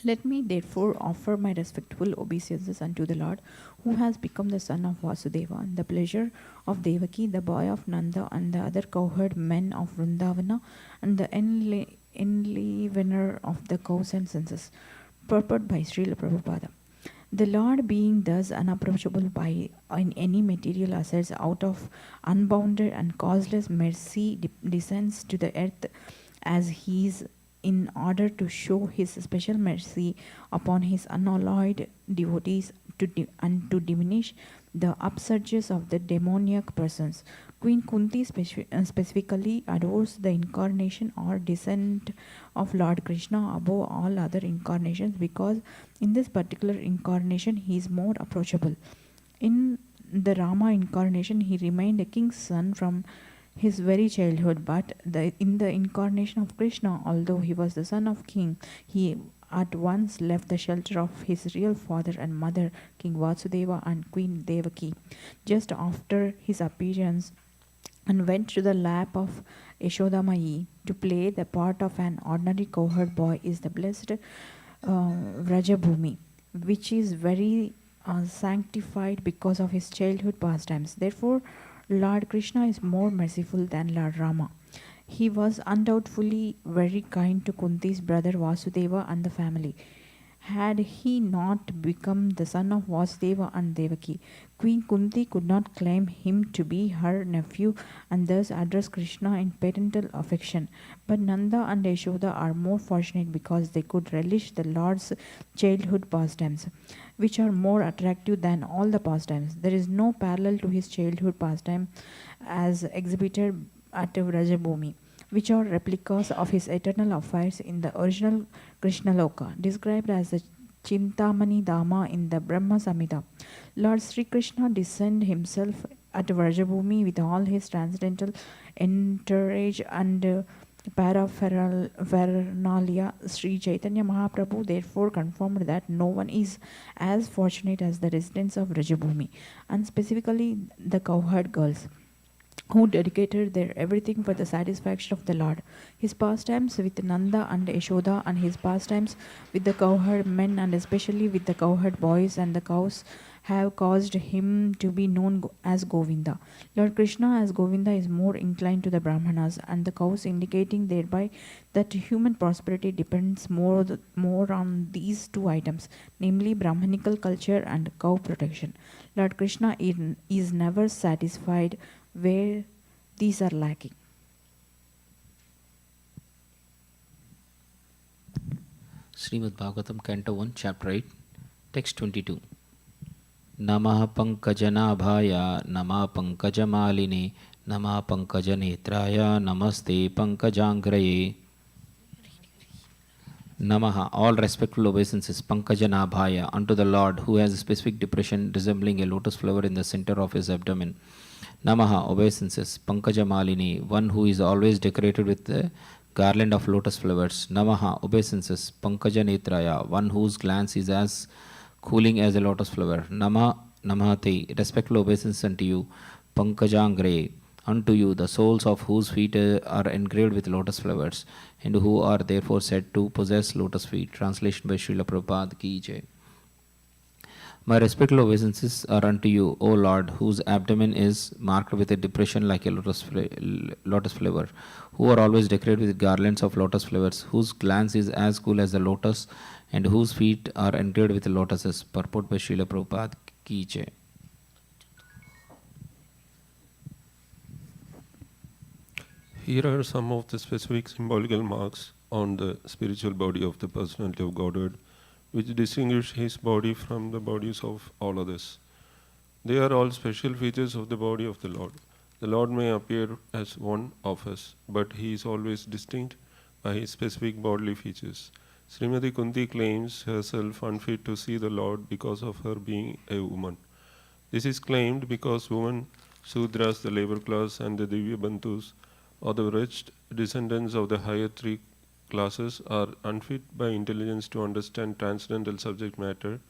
let me therefore offer my respectful obeisances unto the Lord, who has become the son of Vasudeva, and the pleasure of Devaki, the boy of Nanda, and the other cowherd men of Vrindavana, and the enlivener of the cows and senses. Purport by Srila Prabhupada. The Lord, being thus unapproachable by in any material assets, out of unbounded and causeless mercy descends to the earth as he is, in order to show his special mercy upon his unalloyed devotees to diminish the upsurges of the demoniac persons. Queen Kunti specifically adores the incarnation or descent of Lord Krishna above all other incarnations because in this particular incarnation he is more approachable. In the Rama incarnation he remained a king's son from his very childhood, but in the incarnation of Krishna, although he was the son of king, he at once left the shelter of his real father and mother, King Vasudeva and Queen Devaki, just after his appearance, and went to the lap of Yashodamayi to play the part of an ordinary cowherd boy is the blessed Vrajabhumi, which is very sanctified because of his childhood pastimes. Therefore, Lord Krishna is more merciful than Lord Rama. He was undoubtedly very kind to Kunti's brother Vasudeva and the family. Had he not become the son of Vasudeva and Devaki, Queen Kunti could not claim him to be her nephew and thus address Krishna in parental affection. But Nanda and Yashoda are more fortunate because they could relish the Lord's childhood pastimes, which are more attractive than all the pastimes. There is no parallel to his childhood pastime as exhibited at Vrajabhumi, which are replicas of his eternal affairs in the original Krishna Loka, described as the Chintamani Dhamma in the Brahma Samhita. Lord Sri Krishna descended himself at Vrajabhumi with all his transcendental entourage and paraphernalia. Sri Chaitanya Mahaprabhu therefore confirmed that no one is as fortunate as the residents of Vrajabhumi, and specifically the cowherd girls, who dedicated their everything for the satisfaction of the Lord. His pastimes with Nanda and Yashoda and his pastimes with the cowherd men and especially with the cowherd boys and the cows have caused him to be known as Govinda. Lord Krishna as Govinda is more inclined to the Brahmanas and the cows, indicating thereby that human prosperity depends more on these two items, namely Brahmanical culture and cow protection. Lord Krishna is never satisfied where these are lacking. Srimad Bhagavatam, Canto 1, Chapter 8, Text 22. Namah Pankajanaabhaya, Namah Pankajamaline, Namah Pankajanetraya, Namaste Pankajangraye. Namaha, all respectful obeisances, Pankajanabhaya, unto the Lord, who has a specific depression resembling a lotus flower in the center of his abdomen. Namaha, obeisances, Pankajamalini, one who is always decorated with the garland of lotus flowers. Namaha, obeisances, Pankajanetraya, one whose glance is as cooling as a lotus flower. Namahate, respectful obeisance unto you, Pankajangre, unto you, the soles of whose feet are engraved with lotus flowers, and who are therefore said to possess lotus feet. Translation by Srila Prabhupada Ki Jai. My respectful obeisances are unto you, O Lord, whose abdomen is marked with a depression like a lotus flower, who are always decorated with garlands of lotus flowers, whose glance is as cool as the lotus, and whose feet are engraved with lotuses. Purport by Srila Prabhupada Ki Jai. Here are some of the specific symbolical marks on the spiritual body of the personality of Godhead, which distinguish his body from the bodies of all others. They are all special features of the body of the Lord. The Lord may appear as one of us, but he is always distinct by his specific bodily features. Srimati Kunti claims herself unfit to see the Lord because of her being a woman. This is claimed because women, Sudras, the labor class, and the Divya Bantus, or the wretched descendants of the higher three classes, are unfit by intelligence to understand transcendental subject matter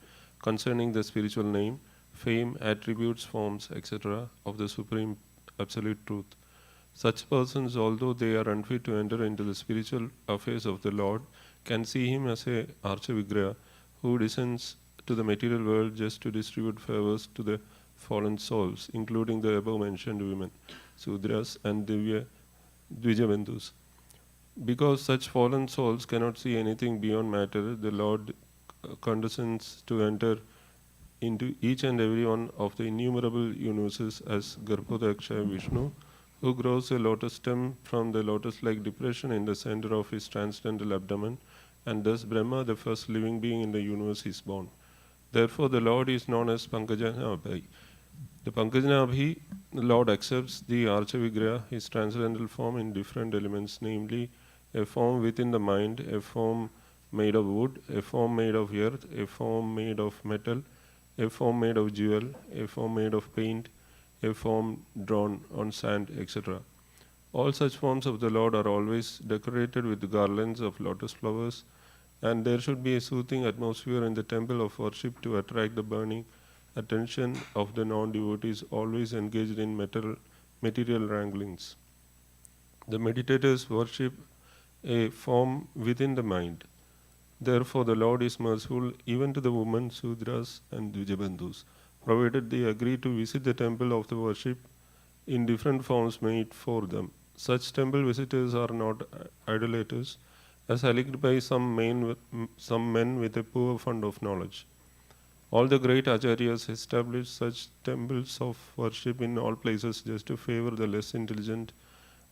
concerning the spiritual name, fame, attributes, forms, etc. of the Supreme Absolute Truth. Such persons, although they are unfit to enter into the spiritual affairs of the Lord, can see him as a Archa who descends to the material world just to distribute favors to the fallen souls, including the above mentioned women, Sudras and Dvijabandhus. Because such fallen souls cannot see anything beyond matter, the Lord condescends to enter into each and every one of the innumerable universes as Garbhodaksha Vishnu, who grows a lotus stem from the lotus-like depression in the center of his transcendental abdomen, and thus Brahma, the first living being in the universe, is born. Therefore, the Lord is known as Pankajanaabhi. The Pankajanaabhi, the Lord accepts the Archavigraha, his transcendental form, in different elements, namely a form within the mind, a form made of wood, a form made of earth, a form made of metal, a form made of jewel, a form made of paint, a form drawn on sand, etc. All such forms of the Lord are always decorated with garlands of lotus flowers, and there should be a soothing atmosphere in the temple of worship to attract the burning attention of the non-devotees always engaged in material wranglings. The meditators worship a form within the mind. Therefore, the Lord is merciful even to the women, Sudras and Dvijabandhus, provided they agree to visit the temple of the worship in different forms made for them. Such temple visitors are not idolaters, as alleged by some men with a poor fund of knowledge. All the great acharyas established such temples of worship in all places just to favor the less intelligent,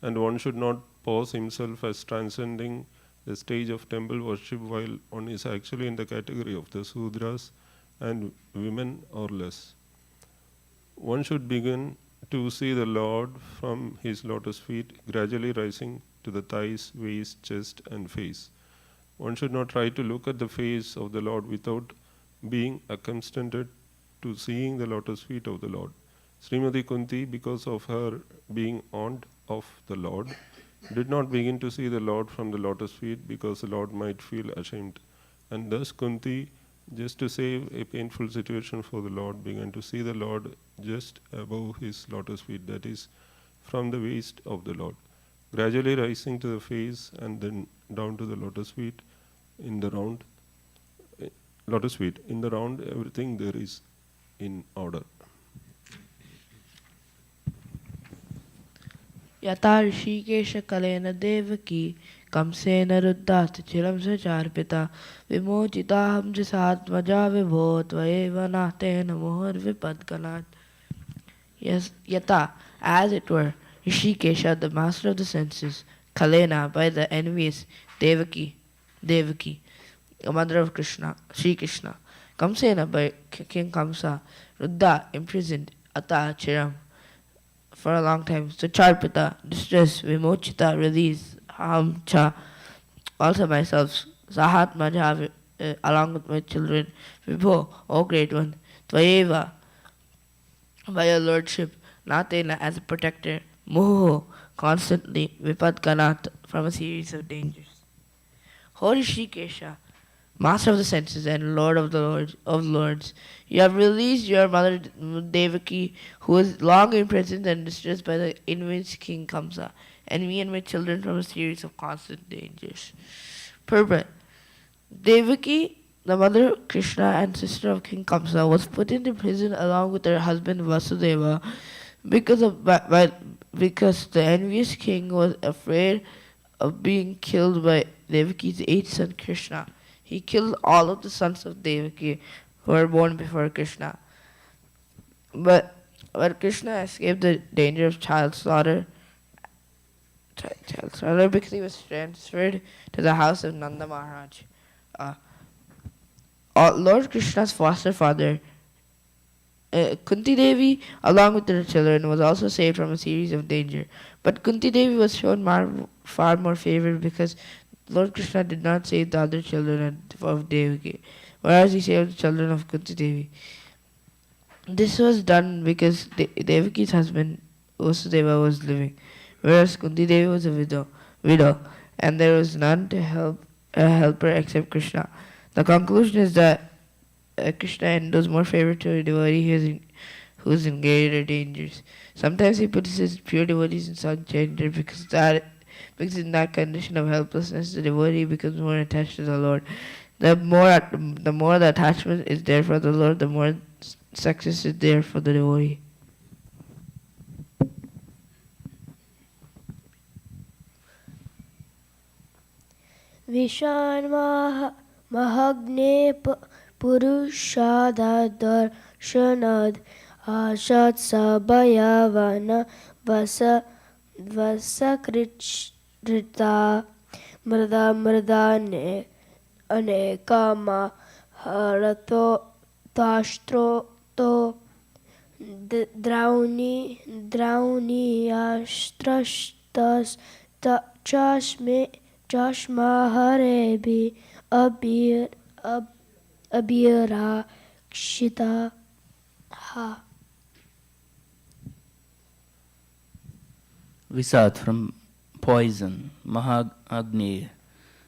and one should not pose himself as transcending the stage of temple worship while one is actually in the category of the Sudras and women or less. One should begin to see the Lord from his lotus feet, gradually rising to the thighs, waist, chest, and face. One should not try to look at the face of the Lord without being accustomed to seeing the lotus feet of the Lord. Srimati Kunti, because of her being aunt of the Lord, did not begin to see the Lord from the lotus feet because the Lord might feel ashamed. And thus Kunti, just to save a painful situation for the Lord, began to see the Lord just above his lotus feet, that is, from the waist of the Lord, gradually rising to the face and then down to the lotus feet in the round. Lotus feet in the round, everything there is in order. Yata Rishikesha Kalena Devaki Kamsena Ruddhat Chiram Sacharpita Vimochitaham Jasatmaja Vibho Tvaeva Natena Mohar Vipadkanat. Yes, Yata, as it were, Rishikesha, the master of the senses, Kalena, by the envious Devaki, a mother of Krishna, Sri Krishna, Kamsena, by King Kamsa, Ruddha, imprisoned, Ata, Chiram, for a long time, Sacharpita, distress, Vimochita, release, Ham, Cha, also myself, Sahat, Maja, along with my children, Vibho, O Great One, Tvayeva, by your lordship, Natena, as a protector, Moho, constantly, Vipadkanat, from a series of dangers. Holy Shikesha, Master of the senses and Lord of the lords, you have released your mother Devaki, who was long imprisoned and distressed by the envious King Kamsa, and me and my children from a series of constant dangers. Purport. Devaki, the mother of Krishna and sister of King Kamsa, was put into prison along with her husband Vasudeva because the envious king was afraid of being killed by Devaki's eighth son Krishna. He killed all of the sons of Devaki who were born before Krishna. But Krishna escaped the danger of child slaughter because he was transferred to the house of Nanda Maharaj. Lord Krishna's foster father, Kunti Devi, along with her children, was also saved from a series of danger. But Kunti Devi was shown far more favor because Lord Krishna did not save the other children of Devaki, whereas he saved the children of Kunti Devi. This was done because Devaki's husband Vasudeva was living, whereas Kunti Devi was a widow, and there was none to help her except Krishna. The conclusion is that Krishna endows more favor to a devotee who is in greater dangers. Sometimes he puts his pure devotees in such danger because in that condition of helplessness, the devotee becomes more attached to the Lord. The more the attachment is there for the Lord, the more success is there for the devotee. Vishan Mahagne Purushadhar Shanad Ashat Sabayavana Vasakrita Mrda Anekama Harato Tashtroto Drauniyastrashtas Chashmaharebi Abhirakshita Ha. Visat from poison, Mahagni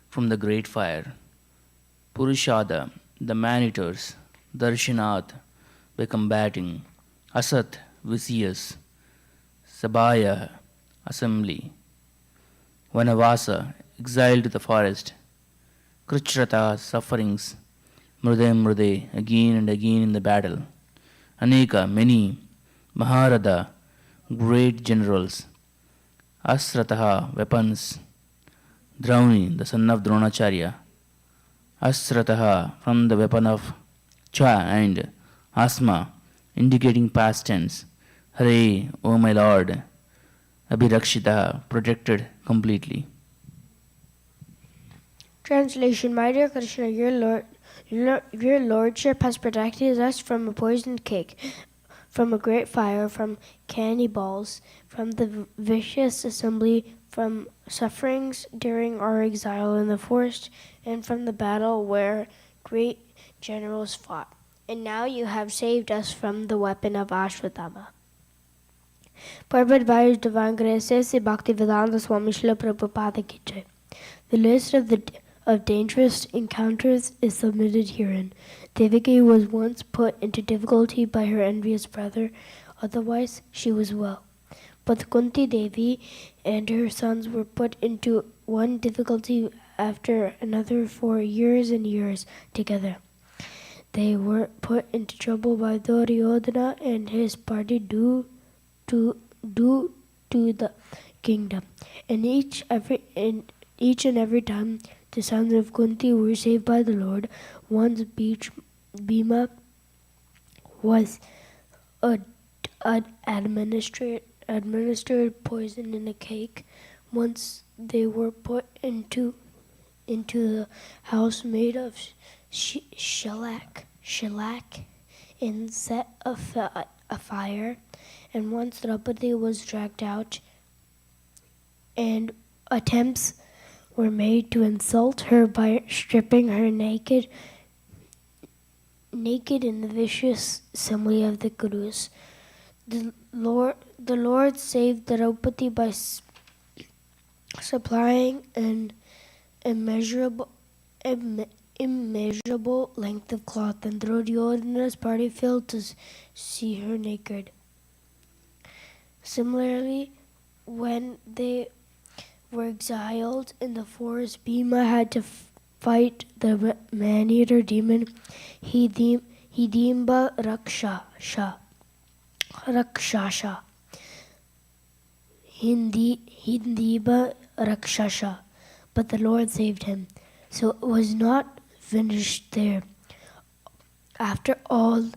from the great fire, Purushada, the man-eaters, Darshinath, by combating, Asat, vicious, Sabaya, assembly, Vanavasa, exiled to the forest, Krichrata, sufferings, Mrude, again and again in the battle, Aneka, many, Maharada, great generals, Asrataha, weapons, Drauni, the son of Dronacharya, Asrataha, from the weapon of Cha and Asma, indicating past tense, Hare, O my Lord, Abhirakshita, protected completely. Translation: My dear Krishna, your lordship has protected us from a poisoned cake, from a great fire, from cannibals, from the vicious assembly, from sufferings during our exile in the forest, and from the battle where great generals fought. And now you have saved us from the weapon of Ashwatthama. Purport by His Divine Grace Sri Bhaktivedanta Swami Srila Prabhupada Ki Jai. The list of dangerous encounters is submitted herein. Devaki was once put into difficulty by her envious brother, otherwise she was well. But Kunti Devi and her sons were put into one difficulty after another for years and years together. They were put into trouble by Duryodhana and his party due to the kingdom. And each and every time the sons of Kunti were saved by the Lord. Once Bhima was administered poison in a cake. Once they were put into the house made of shellac and set afire. And once Draupadi was dragged out, and attempts were made to insult her by stripping her naked in the vicious assembly of the Gurus. The Lord saved Draupadi by supplying an immeasurable length of cloth, and Duryodhana's party failed to see her naked. Similarly, when they were exiled in the forest, Bhima had to fight the man-eater demon Hidimba Rakshasha. Hidimba Rakshasha. But the Lord saved him. So it was not finished there. After all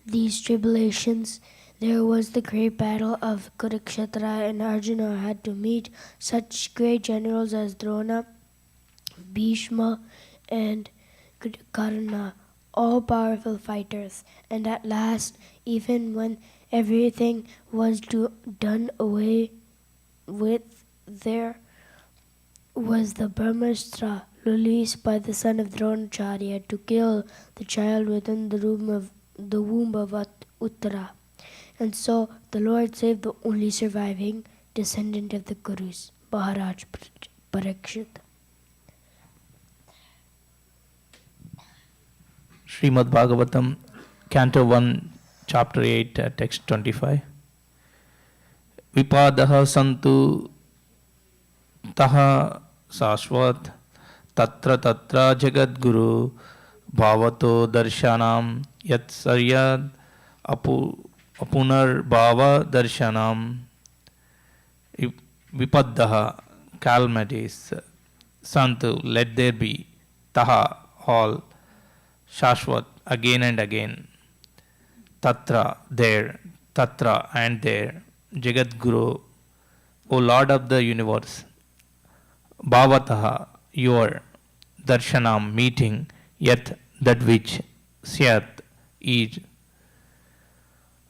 these tribulations, there was the great battle of Kurukshetra, and Arjuna had to meet such great generals as Drona, Bhishma, and Karna, all powerful fighters. And at last, even when everything was done away with, there was the Brahmastra released by the son of Dronacharya to kill the child within the womb of Uttara. And so the Lord saved the only surviving descendant of the Gurus, Maharaj Parikshit. Srimad Bhagavatam, Canto 1, Chapter 8, Text 25. Vipadaha santu taha sashvat tatra jagadguru bhavato darshanam yat saryad apunar bhava darshanam. Vipadaha, calamities. Santu, let there be. Taha, all. Shashvat, again and again. Tatra, there. Tatra, and there. Jagadguru, O Lord of the universe. Bhavataha, your. Darshanam, meeting. Yat, that which. Syat, is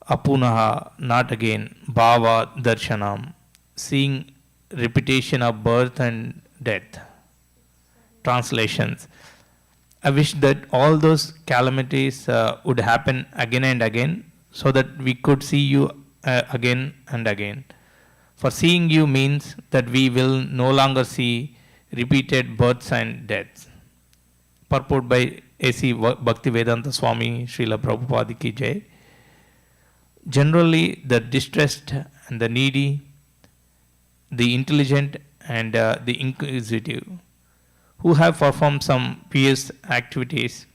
apunaha, not again, bhava darshanam, seeing repetition of birth and death. Translations. I wish that all those calamities would happen again and again so that we could see you again and again. For seeing you means that we will no longer see repeated births and deaths. Purport by A.C. Bhaktivedanta Swami Srila Prabhupada Ki Jai. Generally, the distressed and the needy, the intelligent and the inquisitive, who have performed some pious activities,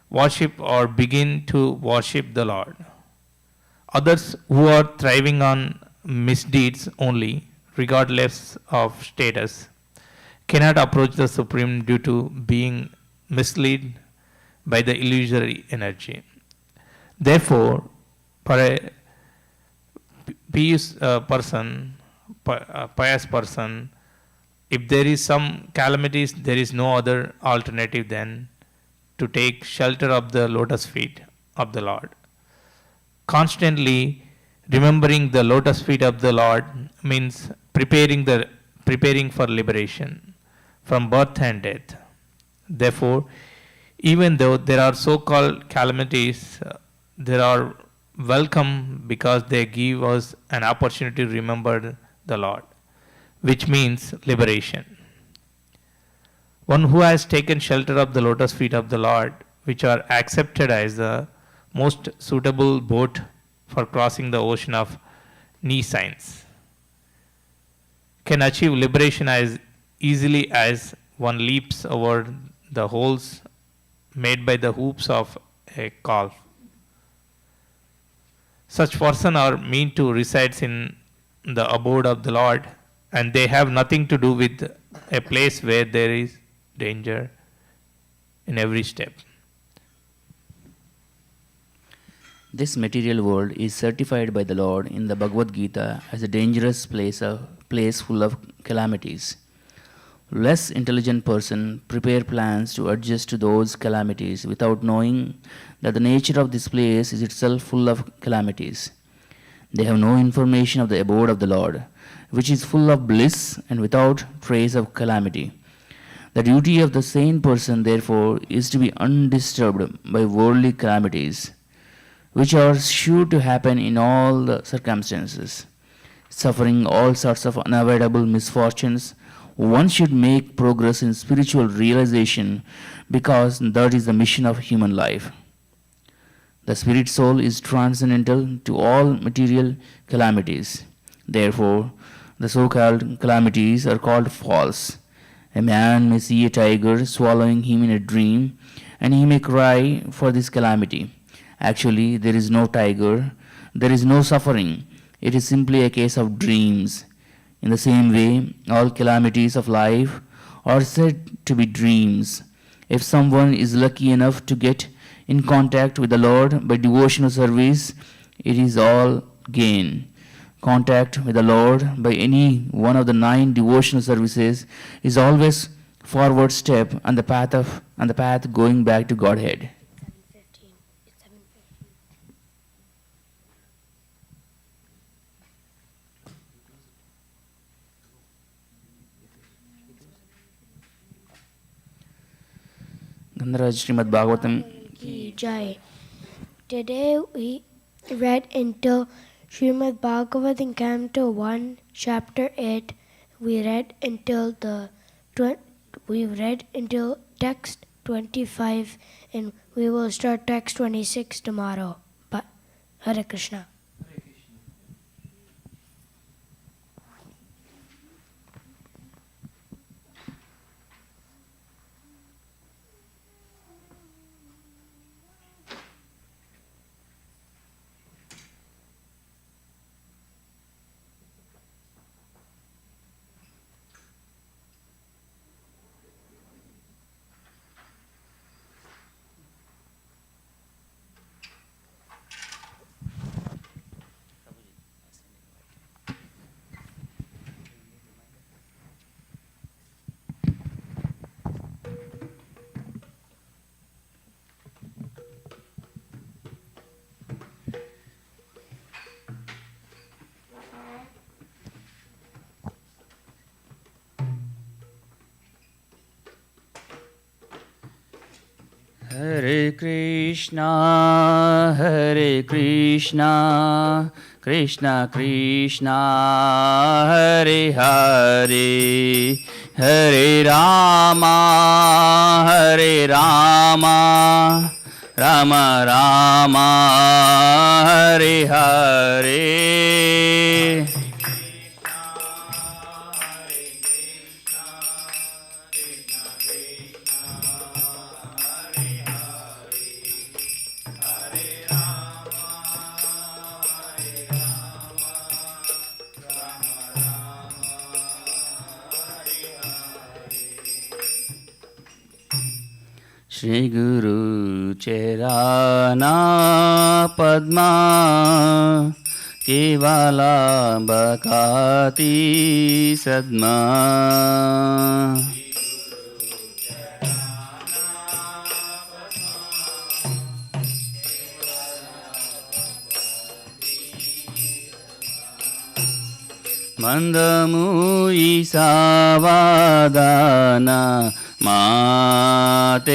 worship or begin to worship the Lord. Others who are thriving on misdeeds only, regardless of status, cannot approach the Supreme due to being misled by the illusory energy. Therefore, for a pious person, if there is some calamities, there is no other alternative than to take shelter of the lotus feet of the Lord. Constantly remembering the lotus feet of the Lord means preparing for liberation from birth and death. Therefore, even though there are so-called calamities, they are welcome because they give us an opportunity to remember the Lord, which means liberation. One who has taken shelter of the lotus feet of the Lord, which are accepted as the most suitable boat for crossing the ocean of nescience, can achieve liberation as easily as one leaps over the holes made by the hoops of a calf. Such persons are meant to reside in the abode of the Lord, and they have nothing to do with a place where there is danger in every step. This material world is certified by the Lord in the Bhagavad Gita as a dangerous place full of calamities. Less intelligent person prepare plans to adjust to those calamities without knowing that the nature of this place is itself full of calamities. They have no information of the abode of the Lord, which is full of bliss and without trace of calamity. The duty of the sane person, therefore, is to be undisturbed by worldly calamities, which are sure to happen in all the circumstances. Suffering all sorts of unavoidable misfortunes, one should make progress in spiritual realization because that is the mission of human life. The spirit soul is transcendental to all material calamities. Therefore, the so-called calamities are called false. A man may see a tiger swallowing him in a dream, and he may cry for this calamity. Actually, there is no tiger, there is no suffering. It is simply a case of dreams. In the same way, all calamities of life are said to be dreams. If someone is lucky enough to get in contact with the Lord by devotional service, it is all gain. Contact with the Lord by any one of the 9 devotional services is always forward step on the path going back to Godhead. Gandharaj Srimad Bhagavatam Ki Jai. Today we read into Srimad Bhagavatam Canto 1, Chapter 8. We read until text 25, and we will start text 26 tomorrow. But Hare Krishna. Hare Krishna, Krishna Krishna, Hare Hare, Hare Rama, Rama Rama, Hare Hare. Shri Guru Cherana Padma Kevala Bhakati Sadma Mandamui Savadana Mate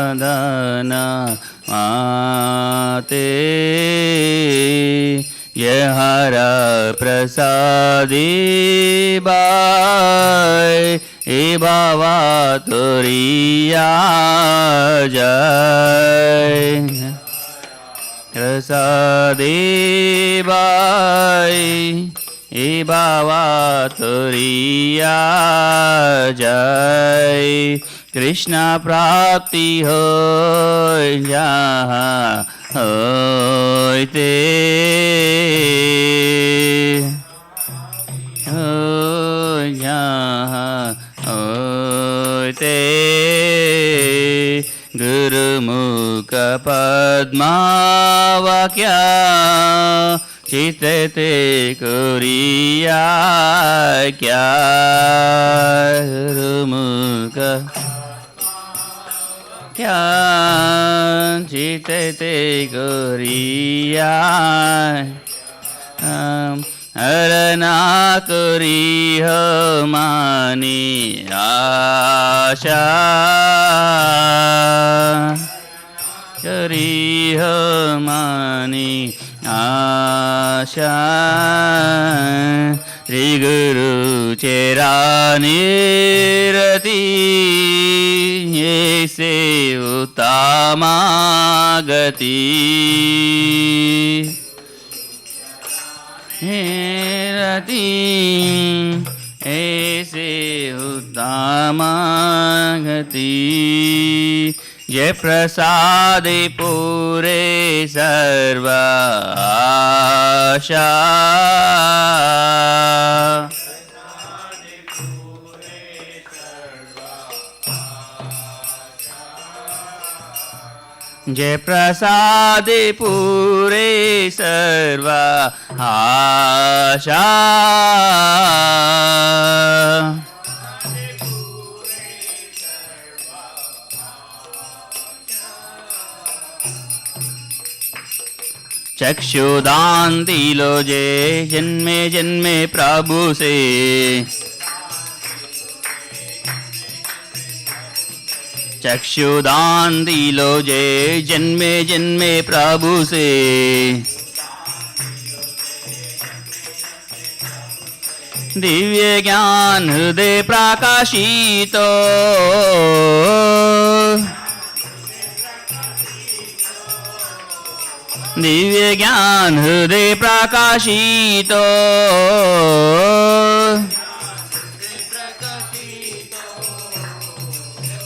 Savadana Mate Yehara Prasadi Bai Ibava Turiya Jai Prasadi Bai Ibava Turiya Jai Krishna Prapti Hoy Jaha Hoyte Hoy Jaha Hoyte Guru Mukha Padma Vakya Chitete Kuriya Kya Guru Mukha Kya Chitete Kuriya Arana Kuri Ho Mani Asha Kuri Ho Mani Asha Shri Guru Cherani Rati Ese Uttama Gati Rati Ese Uttama Gati Jai Prasadi Pure Sarva Asha Jai Prasadi Pure Sarva Asha चक्षुदान दिलो जे जन्मे जन्मे प्रभु से चक्षुदान दिलो जे जन्मे जन्मे प्रभु से दिव्य ज्ञान हृदय प्रकाशित दिव्य ज्ञान हृदय प्रकाशित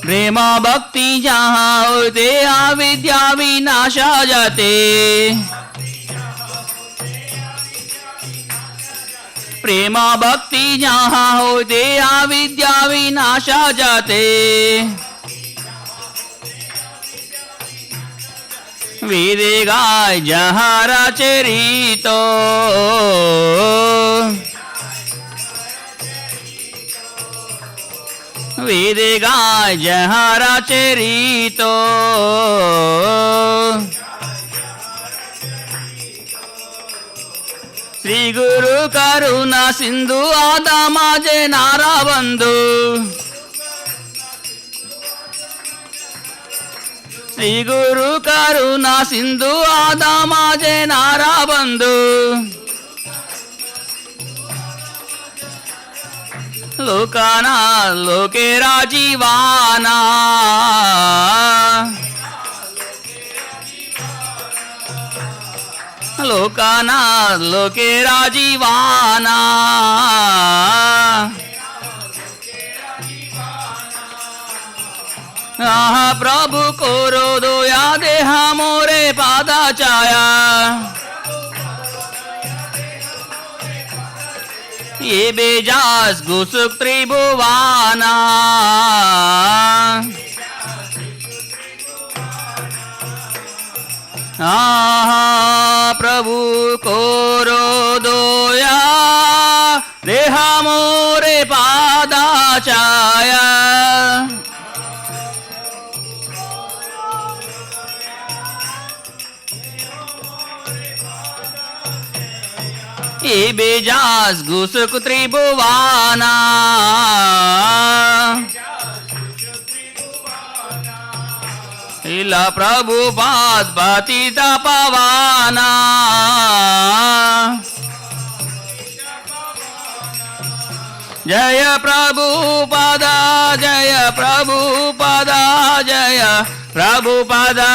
प्रेम भक्ति जहाँ होते अविद्या विनाशा जाते प्रेम भक्ति जहाँ होते अविद्या विनाशा जाते वेदे गाय जहारा चरितो वेदे गाय जहारा चरितो श्री श्री गुरु करुणा सिंधु आदा माझे नारा बंधू श्री गुरु करुणा सिंधु आदा माझे नारा बंधू लोकाना लोके राजीवाना लोकाना लोके राजीवाना आहा प्रभु कोरो दोया देहा मोरे पादा चाया ये बेजास गुसुक त्रिभुवाना आहा प्रभु कोरो दोया देहा मोरे पादा चाया ये बेजास गुसुक त्रिभुवाना इला प्रभुपाद पतिता पवाना जय प्रभुपादा जय प्रभुपादा जय प्रभुपादा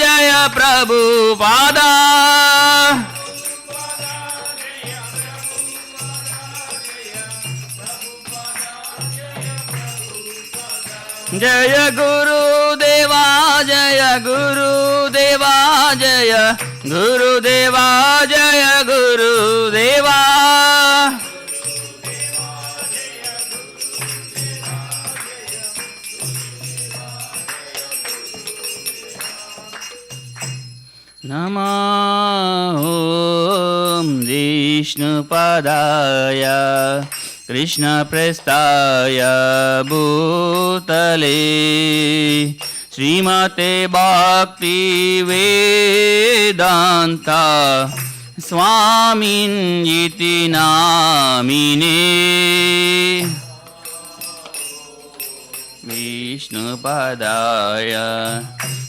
जय प्रभुपादा जय गुरुदेवा जय गुरुदेवा जय गुरुदेवा जय गुरुदेवा नमः ॐ विष्णुपदाय कृष्णप्रस्थाय भूतले श्रीमते भक्ति वेदान्ता स्वामिन्निति नामिने विष्णुपदाय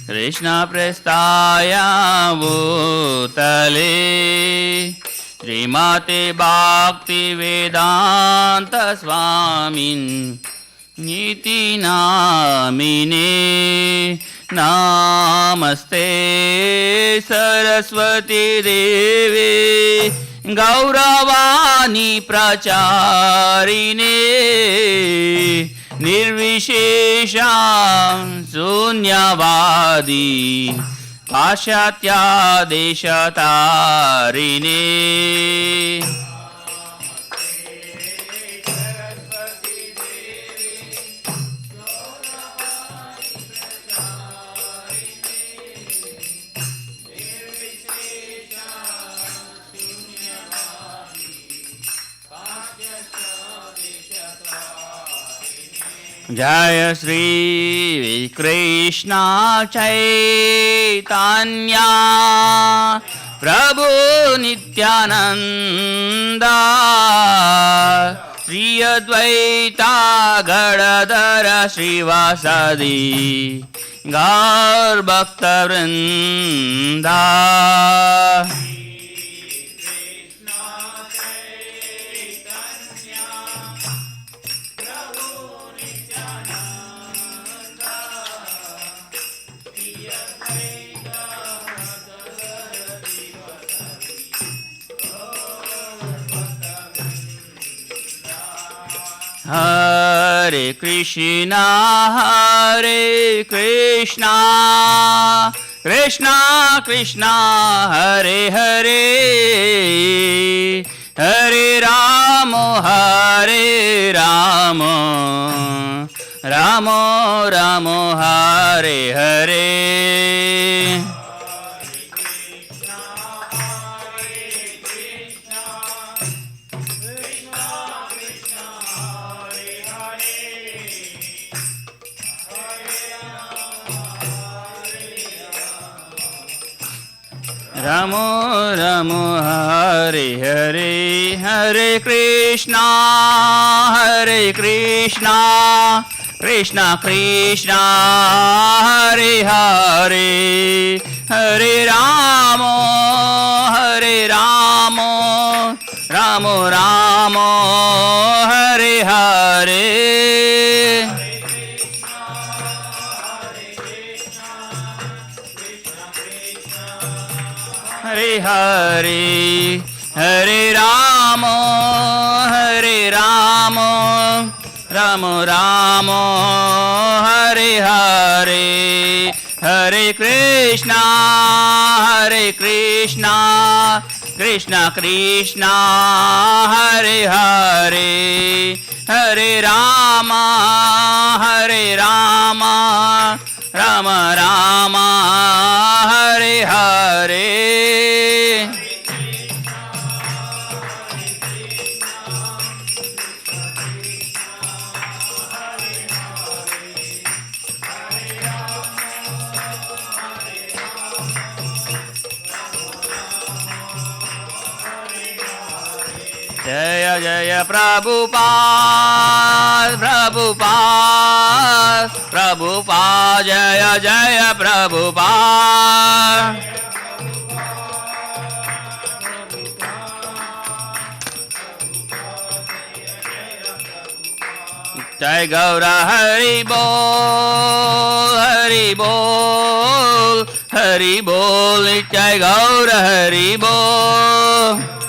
कृष्णप्रस्थाय भूतले श्रीमते भक्ति वेदांत स्वामिन् नीति नामिने नमस्ते सरस्वती देवे गौरवाणी प्रचारिणे निर्विशेषा शून्यवादी पाश्चात्या देशतारिणे जय श्री कृष्ण चैतन्य प्रभु नित्यानंद श्री अद्वैता गणधर श्रीवासदि गौर भक्तवृंदा Hare Krishna, Krishna Krishna, Hare Hare, Hare Rama, Rama Rama, Hare Hare. Ramo Ramo Hare Hare Hare Krishna Krishna Krishna Hare Hare Hare Ramo Ramo Ramo Hare Hare Hare Hare Hare Ramo Ramo Ramo Hare Hare Hare Krishna Krishna Krishna Hare Hare Hare Rama Rama Rama Hare Hare Jaya Jaya Prabhupada Jaya Jaya Prabhupada Jai Gaura Hari Bol Jai Gaura Hari Bol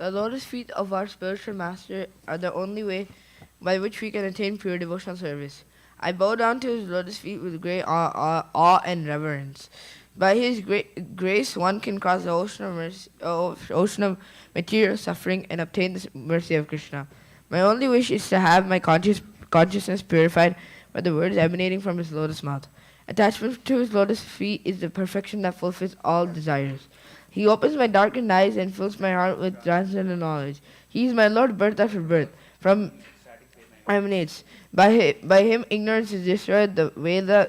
The lotus feet of our spiritual master are the only way by which we can attain pure devotional service. I bow down to his lotus feet with great awe and reverence. By his grace, one can cross the ocean of, ocean of material suffering and obtain the mercy of Krishna. My only wish is to have my consciousness purified by the words emanating from his lotus mouth. Attachment to his lotus feet is the perfection that fulfills all desires. He opens my darkened eyes and fills my heart with transcendental knowledge. He is my Lord, birth after birth, from emanates. By him, ignorance is destroyed. The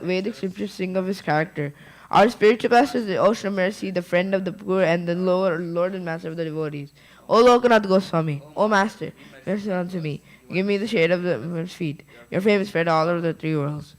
Vedic scriptures sing of his character. Our spiritual master is the ocean of mercy, the friend of the poor, and the Lord and master of the devotees. O Lokanath Goswami, O Master, mercy unto me. Give me the shade of the feet. Your fame is spread all over the three worlds.